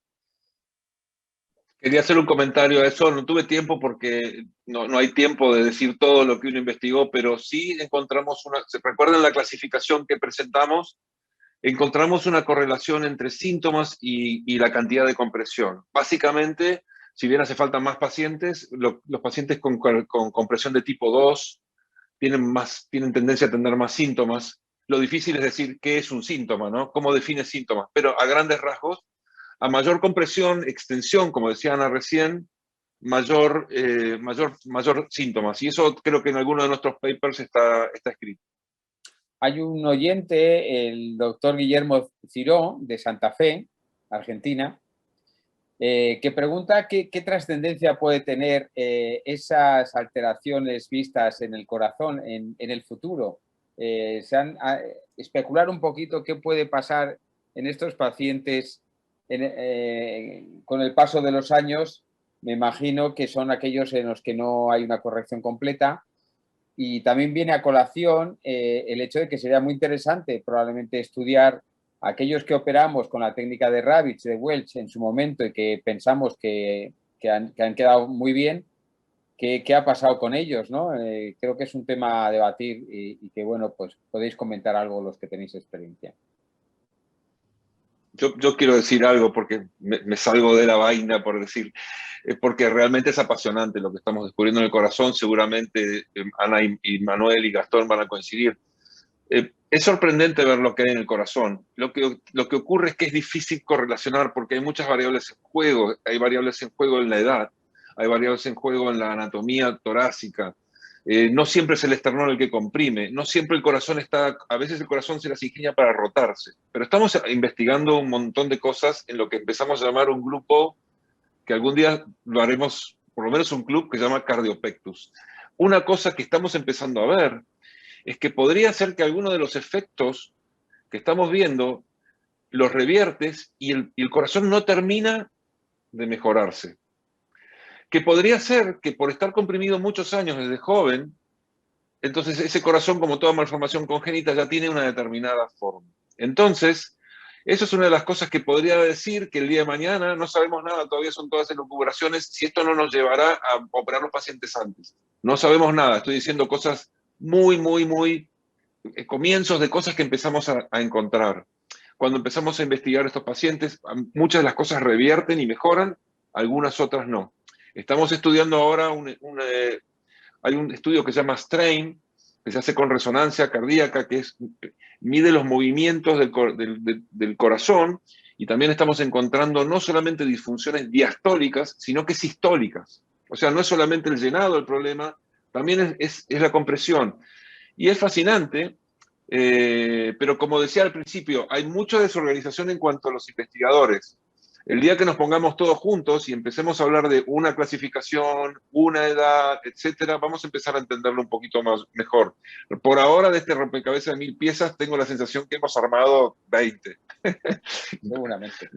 [SPEAKER 5] Quería hacer un comentario a eso. No tuve tiempo porque no hay tiempo de decir todo lo que uno investigó, pero sí encontramos ¿se recuerdan la clasificación que presentamos? Encontramos una correlación entre síntomas y la cantidad de compresión. Básicamente, si bien hace falta más pacientes, los pacientes con compresión de tipo 2 tienen tendencia a tener más síntomas. Lo difícil es decir qué es un síntoma, ¿no? ¿Cómo define síntomas? Pero a grandes rasgos, a mayor compresión, extensión, como decía Ana recién, mayor síntomas. Y eso creo que en alguno de nuestros papers está escrito.
[SPEAKER 1] Hay un oyente, el doctor Guillermo Ciró, de Santa Fe, Argentina, que pregunta qué trascendencia puede tener esas alteraciones vistas en el corazón en el futuro. Especular un poquito qué puede pasar en estos pacientes con el paso de los años. Me imagino que son aquellos en los que no hay una corrección completa Y también viene a colación el hecho de que sería muy interesante probablemente estudiar aquellos que operamos con la técnica de Ravitch, de Welch en su momento y que pensamos que han quedado muy bien, ¿qué ha pasado con ellos, ¿no? Creo que es un tema a debatir y que, bueno, pues podéis comentar algo los que tenéis experiencia.
[SPEAKER 5] Yo quiero decir algo porque me salgo de la vaina por decir, porque realmente es apasionante lo que estamos descubriendo en el corazón. Seguramente Ana y Manuel y Gastón van a coincidir. Es sorprendente ver lo que hay en el corazón. Lo que ocurre es que es difícil correlacionar porque hay muchas variables en juego. Hay variables en juego en la edad, hay variables en juego en la anatomía torácica. No siempre es el esternón el que comprime, no siempre el corazón está, a veces el corazón se las ingenia para rotarse, pero estamos investigando un montón de cosas en lo que empezamos a llamar un grupo que algún día lo haremos, por lo menos un club que se llama Cardiopectus. Una cosa que estamos empezando a ver es que podría ser que alguno de los efectos que estamos viendo los reviertes y el corazón no termina de mejorarse. Que podría ser que por estar comprimido muchos años desde joven, entonces ese corazón, como toda malformación congénita, ya tiene una determinada forma. Entonces, eso es una de las cosas que podría decir que el día de mañana no sabemos nada, todavía son todas elucubraciones, si esto no nos llevará a operar los pacientes antes. No sabemos nada, estoy diciendo cosas muy comienzos de cosas que empezamos a encontrar. Cuando empezamos a investigar estos pacientes, muchas de las cosas revierten y mejoran, algunas otras no. Estamos estudiando ahora, hay un estudio que se llama STRAIN, que se hace con resonancia cardíaca, que mide los movimientos del corazón, y también estamos encontrando no solamente disfunciones diastólicas, sino que sistólicas. O sea, no es solamente el llenado el problema, también es la compresión. Y es fascinante, pero como decía al principio, hay mucha desorganización en cuanto a los investigadores. El día que nos pongamos todos juntos y empecemos a hablar de una clasificación, una edad, etcétera, vamos a empezar a entenderlo un poquito mejor. Por ahora, de este rompecabezas de 1000 piezas, tengo la sensación que hemos armado 20.
[SPEAKER 1] Seguramente.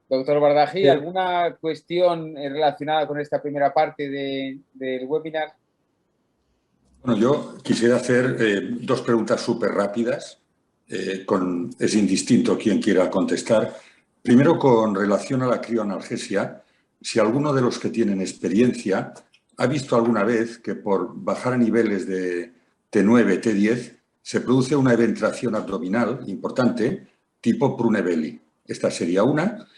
[SPEAKER 1] Doctor Bardají, ¿alguna cuestión relacionada con esta primera parte del webinar?
[SPEAKER 2] Bueno, yo quisiera hacer dos preguntas súper rápidas. Es indistinto quien quiera contestar. Primero, con relación a la crioanalgesia, si alguno de los que tienen experiencia ha visto alguna vez que por bajar a niveles de T9, T10, se produce una eventración abdominal importante, tipo Prunebelli. Esta sería una.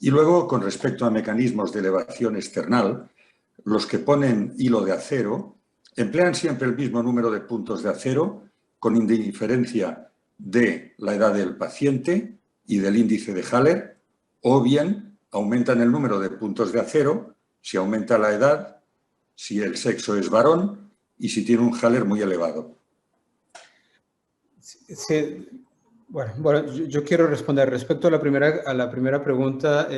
[SPEAKER 2] Y luego, con respecto a mecanismos de elevación external, los que ponen hilo de acero emplean siempre el mismo número de puntos de acero, con indiferencia de la edad del paciente y del índice de Haller, o bien aumentan el número de puntos de acero si aumenta la edad, si el sexo es varón y si tiene un Haller muy elevado.
[SPEAKER 6] Sí, bueno, yo quiero responder respecto a la primera pregunta.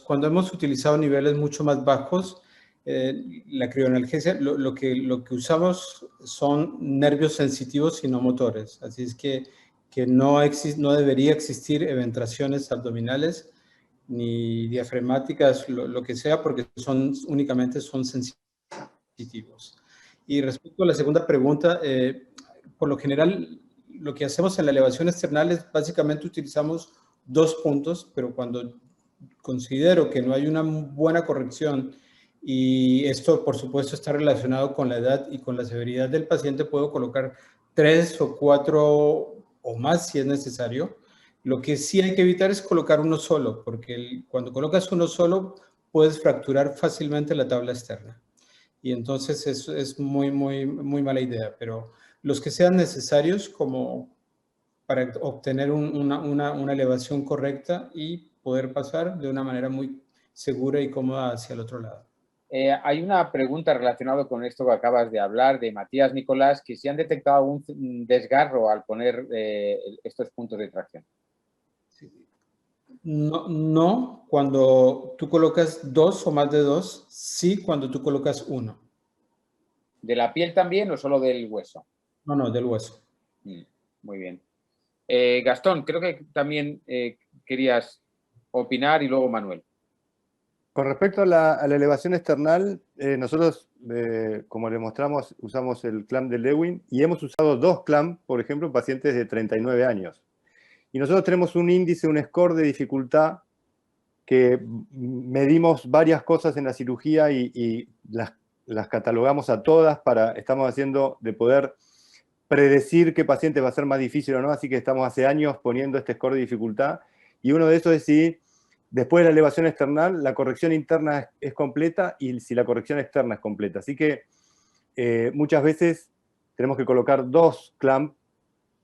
[SPEAKER 6] Cuando hemos utilizado niveles mucho más bajos, la crioanalgesia, lo que usamos son nervios sensitivos y no motores. Así es que no debería existir eventraciones abdominales ni diafragmáticas, lo que sea, porque únicamente son sensitivos. Y respecto a la segunda pregunta, por lo general, lo que hacemos en la elevación external es básicamente utilizamos 2 puntos, pero cuando considero que no hay una buena corrección, y esto por supuesto está relacionado con la edad y con la severidad del paciente, puedo colocar 3 o 4 o más si es necesario. Lo que sí hay que evitar es colocar uno solo, porque cuando colocas uno solo puedes fracturar fácilmente la tabla externa. Y entonces es muy mala idea, pero los que sean necesarios como para obtener una elevación correcta y poder pasar de una manera muy segura y cómoda hacia el otro lado.
[SPEAKER 1] Hay una pregunta relacionada con esto que acabas de hablar de Matías Nicolás, que si han detectado algún desgarro al poner estos puntos de tracción.
[SPEAKER 6] No, cuando tú colocas 2 o más de 2, sí cuando tú colocas 1.
[SPEAKER 1] ¿De la piel también o solo del hueso?
[SPEAKER 6] No, del hueso.
[SPEAKER 1] Muy bien. Gastón, creo que también querías opinar y luego Manuel.
[SPEAKER 4] Con respecto a la elevación external, nosotros, como le mostramos, usamos el clamp de Lewin y hemos usado 2 clamp, por ejemplo, en pacientes de 39 años. Y nosotros tenemos un índice, un score de dificultad que medimos varias cosas en la cirugía y las catalogamos a todas estamos haciendo de poder predecir qué paciente va a ser más difícil o no, así que estamos hace años poniendo este score de dificultad, y uno de esos es si después de la elevación external la corrección interna es completa y si la corrección externa es completa. Así que muchas veces tenemos que colocar 2 clamp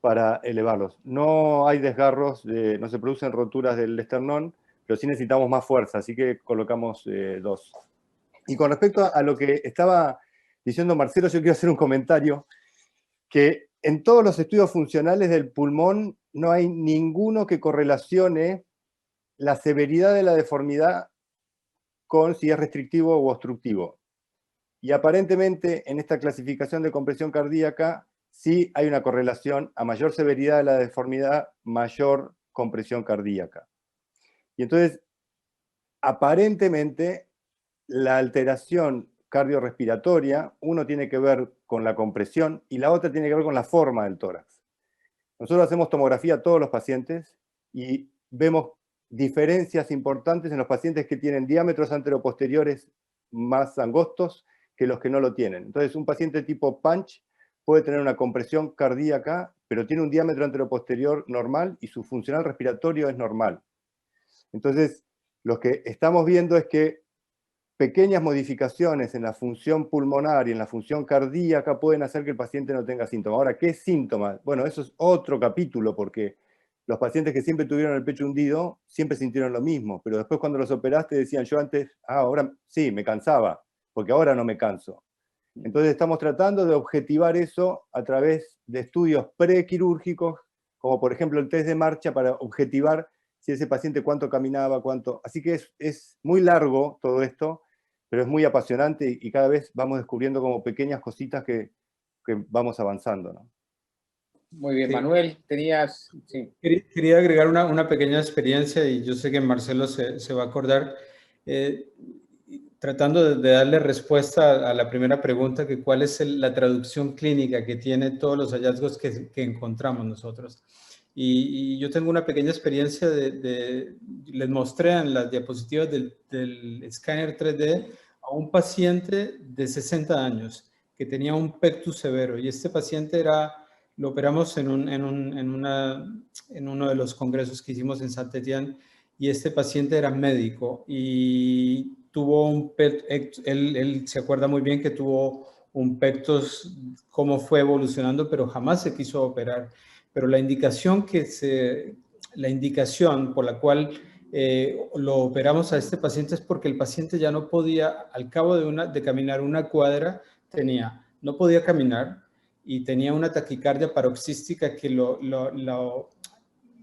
[SPEAKER 4] para elevarlos. No hay desgarros, no se producen roturas del esternón, pero sí necesitamos más fuerza, así que colocamos 2. Y con respecto a lo que estaba diciendo Marcelo, yo quiero hacer un comentario, que en todos los estudios funcionales del pulmón no hay ninguno que correlacione la severidad de la deformidad con si es restrictivo o obstructivo. Y aparentemente en esta clasificación de compresión cardíaca sí hay una correlación: a mayor severidad de la deformidad, mayor compresión cardíaca. Y entonces, aparentemente, la alteración cardiorrespiratoria, uno tiene que ver con la compresión y la otra tiene que ver con la forma del tórax. Nosotros hacemos tomografía a todos los pacientes y vemos diferencias importantes en los pacientes que tienen diámetros anteroposteriores más angostos que los que no lo tienen. Entonces, un paciente tipo Punch puede tener una compresión cardíaca, pero tiene un diámetro anteroposterior normal y su funcional respiratorio es normal. Entonces, lo que estamos viendo es que pequeñas modificaciones en la función pulmonar y en la función cardíaca pueden hacer que el paciente no tenga síntomas. Ahora, ¿qué síntomas? Bueno, eso es otro capítulo, porque los pacientes que siempre tuvieron el pecho hundido siempre sintieron lo mismo, pero después cuando los operaste decían, yo antes, ahora sí, me cansaba, porque ahora no me canso. Entonces estamos tratando de objetivar eso a través de estudios prequirúrgicos, como por ejemplo el test de marcha, para objetivar si ese paciente cuánto caminaba, cuánto. Así que es muy largo todo esto, pero es muy apasionante y cada vez vamos descubriendo como pequeñas cositas que vamos avanzando, ¿no?
[SPEAKER 1] Muy bien,
[SPEAKER 6] Sí.
[SPEAKER 1] Manuel, tenías... Sí.
[SPEAKER 6] Quería agregar una pequeña experiencia, y yo sé que Marcelo se va a acordar, tratando de darle respuesta a la primera pregunta, que cuál es la traducción clínica que tiene todos los hallazgos que encontramos nosotros. Y yo tengo una pequeña experiencia les mostré en las diapositivas del escáner 3D a un paciente de 60 años que tenía un pectus severo, y este paciente lo operamos en uno de los congresos que hicimos en Saint-Étienne, y este paciente era médico y tuvo él se acuerda muy bien que tuvo un pectus, cómo fue evolucionando, pero jamás se quiso operar. Pero la indicación por la cual lo operamos a este paciente es porque el paciente ya no podía, al cabo de caminar una cuadra, no podía caminar y tenía una taquicardia paroxística que lo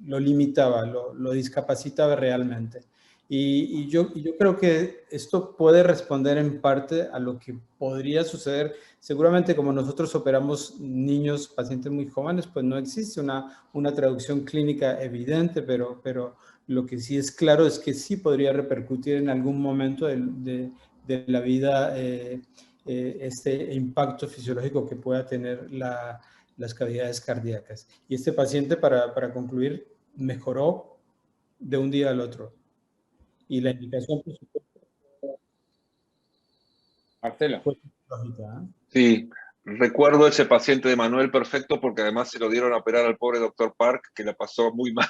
[SPEAKER 6] limitaba, lo discapacitaba realmente. Y yo creo que esto puede responder en parte a lo que podría suceder. Seguramente como nosotros operamos niños, pacientes muy jóvenes, pues no existe una traducción clínica evidente, pero lo que sí es claro es que sí podría repercutir en algún momento de la vida este impacto fisiológico que pueda tener las cavidades cardíacas. Y este paciente, para concluir, mejoró de un día al otro. Y la indicación, por supuesto,
[SPEAKER 1] Marcelo.
[SPEAKER 6] fue lógica, ¿eh?
[SPEAKER 5] Sí, recuerdo ese paciente de Manuel perfecto, porque además se lo dieron a operar al pobre doctor Park, que la pasó muy mal.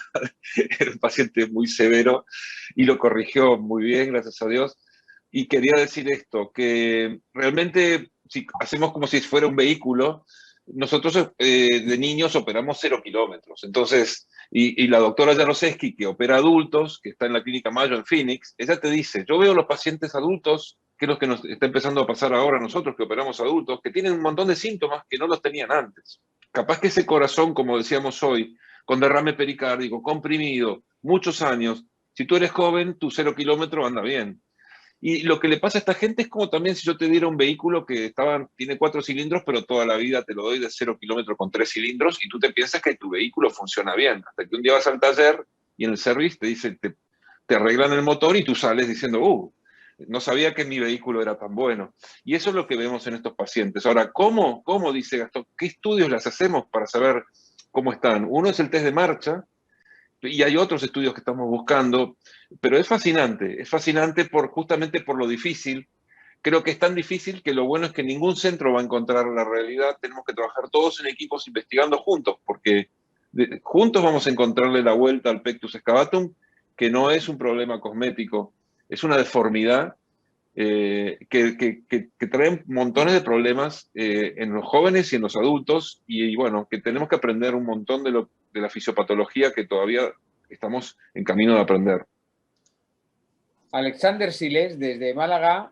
[SPEAKER 5] Era un paciente muy severo y lo corrigió muy bien, gracias a Dios. Y quería decir esto, que realmente si hacemos como si fuera un vehículo, nosotros de niños operamos 0 kilómetros. Entonces, y la doctora Jaroszewski, que opera adultos, que está en la clínica Mayo en Phoenix, ella te dice, yo veo los pacientes adultos, que es lo que nos está empezando a pasar ahora a nosotros que operamos adultos, que tienen un montón de síntomas que no los tenían antes. Capaz que ese corazón, como decíamos hoy, con derrame pericárdico, comprimido, muchos años, si tú eres joven, tu 0 kilómetro anda bien. Y lo que le pasa a esta gente es como también si yo te diera un vehículo que tiene 4 cilindros, pero toda la vida te lo doy de 0 kilómetros con 3 cilindros, y tú te piensas que tu vehículo funciona bien, hasta que un día vas al taller y en el service te dicen, te arreglan el motor y tú sales diciendo, no sabía que mi vehículo era tan bueno. Y eso es lo que vemos en estos pacientes. Ahora, ¿cómo dice Gastón? ¿Qué estudios las hacemos para saber cómo están? Uno es el test de marcha, y hay otros estudios que estamos buscando, pero es fascinante justamente por lo difícil. Creo que es tan difícil que lo bueno es que ningún centro va a encontrar la realidad. Tenemos que trabajar todos en equipos investigando juntos, porque juntos vamos a encontrarle la vuelta al pectus excavatum, que no es un problema cosmético, es una deformidad que trae montones de problemas en los jóvenes y en los adultos, y bueno, que tenemos que aprender un montón de la fisiopatología que todavía estamos en camino de aprender.
[SPEAKER 1] Alexander Siles, desde Málaga,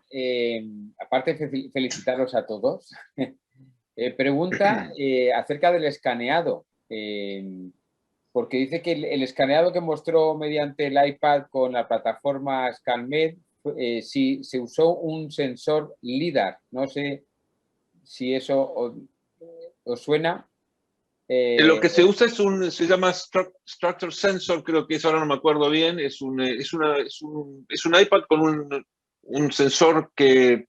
[SPEAKER 1] aparte de felicitarlos a todos, pregunta acerca del escaneado, porque dice que el escaneado que mostró mediante el iPad con la plataforma ScanMed, si se usó un sensor LIDAR. No sé si eso os suena.
[SPEAKER 5] Lo que se usa se llama Structure Sensor, creo que es, ahora no me acuerdo bien, es un iPad con un sensor que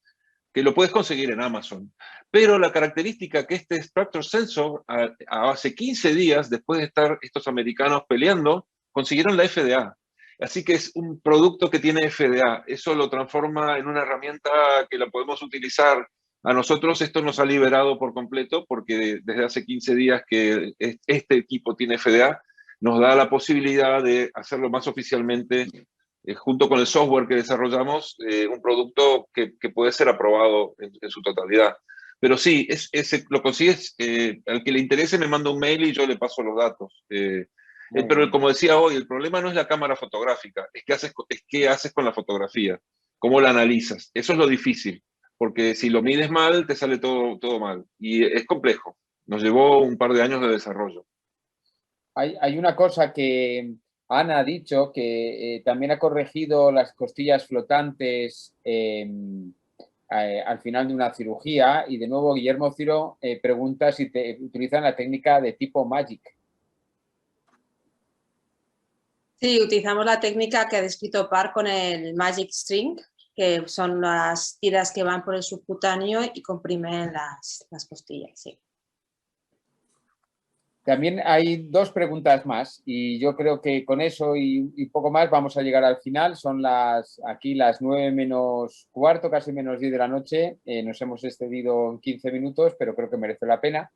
[SPEAKER 5] lo puedes conseguir en Amazon. Pero la característica que este Structure Sensor, hace 15 días, después de estar estos americanos peleando, consiguieron la FDA. Así que es un producto que tiene FDA. Eso lo transforma en una herramienta que la podemos utilizar. A nosotros esto nos ha liberado por completo, porque desde hace 15 días que este equipo tiene FDA, nos da la posibilidad de hacerlo más oficialmente, junto con el software que desarrollamos, un producto que puede ser aprobado en su totalidad. Pero sí, lo consigues, al que le interese me manda un mail y yo le paso los datos. Pero como decía hoy, el problema no es la cámara fotográfica, es qué haces con la fotografía, cómo la analizas. Eso es lo difícil, porque si lo mides mal, te sale todo mal. Y es complejo. Nos llevó un par de años de desarrollo.
[SPEAKER 1] Hay una cosa que Ana ha dicho, que también ha corregido las costillas flotantes al final de una cirugía, y de nuevo Guillermo Ciro pregunta si utilizan la técnica de tipo Magic.
[SPEAKER 3] Sí, utilizamos la técnica que ha descrito Par con el Magic String, que son las tiras que van por el subcutáneo y comprimen las costillas, sí.
[SPEAKER 1] También hay dos preguntas más, y yo creo que con eso y poco más vamos a llegar al final. Son aquí las 9 menos cuarto, casi menos 10 de la noche. Nos hemos excedido en 15 minutos, pero creo que merece la pena.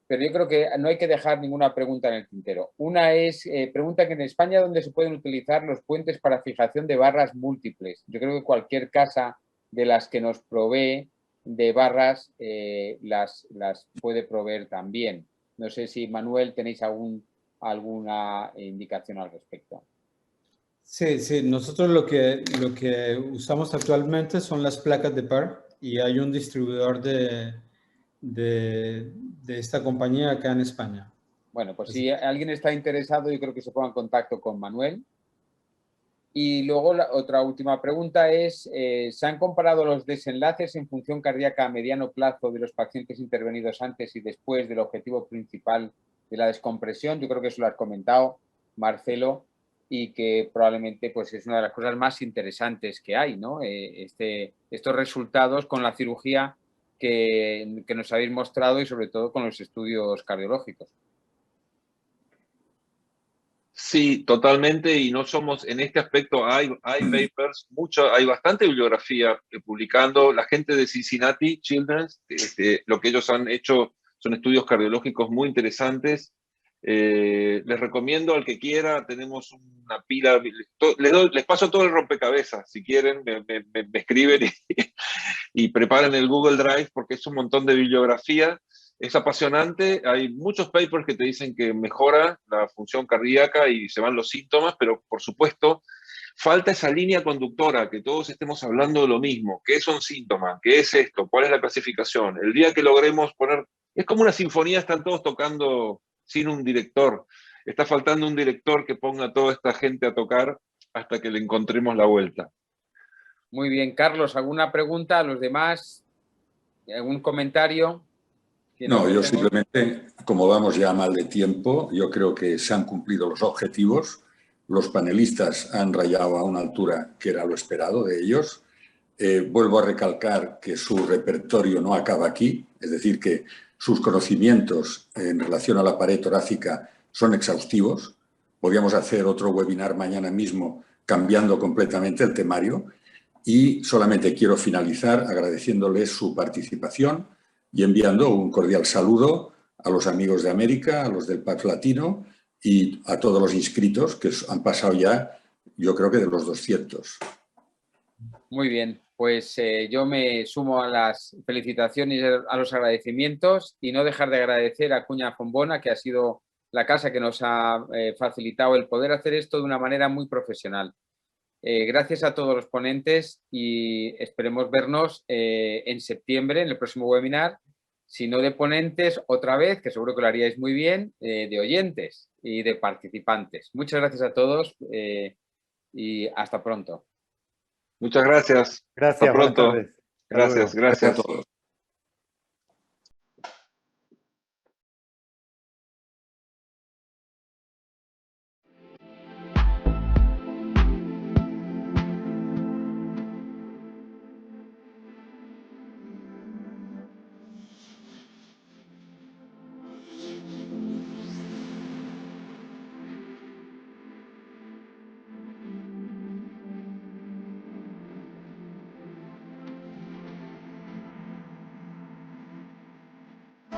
[SPEAKER 1] Pero yo creo que no hay que dejar ninguna pregunta en el tintero. Una es, pregunta que en España, ¿dónde se pueden utilizar los puentes para fijación de barras múltiples? Yo creo que cualquier casa de las que nos provee de barras las puede proveer también. No sé si, Manuel, tenéis alguna indicación al respecto.
[SPEAKER 6] Sí, nosotros lo que usamos actualmente son las placas de Par, y hay un distribuidor de esta compañía acá en España.
[SPEAKER 1] Bueno, pues si alguien está interesado, yo creo que se ponga en contacto con Manuel. Y luego otra última pregunta es, ¿se han comparado los desenlaces en función cardíaca a mediano plazo de los pacientes intervenidos antes y después del objetivo principal de la descompresión? Yo creo que eso lo has comentado, Marcelo, y que probablemente pues, es una de las cosas más interesantes que hay, ¿no? Estos resultados con la cirugía que nos habéis mostrado, y sobre todo con los estudios cardiológicos.
[SPEAKER 5] Sí, totalmente, y no somos, en este aspecto hay papers, hay bastante bibliografía publicando. La gente de Cincinnati Children's, lo que ellos han hecho son estudios cardiológicos muy interesantes. Les recomiendo al que quiera, tenemos una pila, les paso todo el rompecabezas, si quieren, me escriben y preparen el Google Drive, porque es un montón de bibliografía. Es apasionante, hay muchos papers que te dicen que mejora la función cardíaca y se van los síntomas, pero por supuesto falta esa línea conductora, que todos estemos hablando de lo mismo. ¿Qué son síntomas? ¿Qué es esto? ¿Cuál es la clasificación? El día que logremos poner... Es como una sinfonía, están todos tocando sin un director. Está faltando un director que ponga a toda esta gente a tocar hasta que le encontremos la vuelta.
[SPEAKER 1] Muy bien, Carlos, ¿alguna pregunta a los demás? ¿Algún comentario?
[SPEAKER 2] No, yo simplemente, como vamos ya mal de tiempo, yo creo que se han cumplido los objetivos. Los panelistas han rayado a una altura que era lo esperado de ellos. Vuelvo a recalcar que su repertorio no acaba aquí, es decir, que sus conocimientos en relación a la pared torácica son exhaustivos. Podríamos hacer otro webinar mañana mismo cambiando completamente el temario y solamente quiero finalizar agradeciéndoles su participación y enviando un cordial saludo a los amigos de América, a los del PAC Latino y a todos los inscritos que han pasado ya, yo creo que de los 200.
[SPEAKER 1] Muy bien, pues yo me sumo a las felicitaciones, a los agradecimientos y no dejar de agradecer a Cuña Fombona, que ha sido la casa que nos ha facilitado el poder hacer esto de una manera muy profesional. Gracias a todos los ponentes y esperemos vernos en septiembre en el próximo webinar, si no de ponentes, otra vez, que seguro que lo haríais muy bien, de oyentes y de participantes. Muchas gracias a todos y hasta pronto.
[SPEAKER 5] Muchas gracias.
[SPEAKER 4] Gracias,
[SPEAKER 5] Hasta pronto.
[SPEAKER 4] buenas tardes. Hasta luego.
[SPEAKER 5] Gracias a
[SPEAKER 2] Gracias a
[SPEAKER 5] todos.
[SPEAKER 2] todos.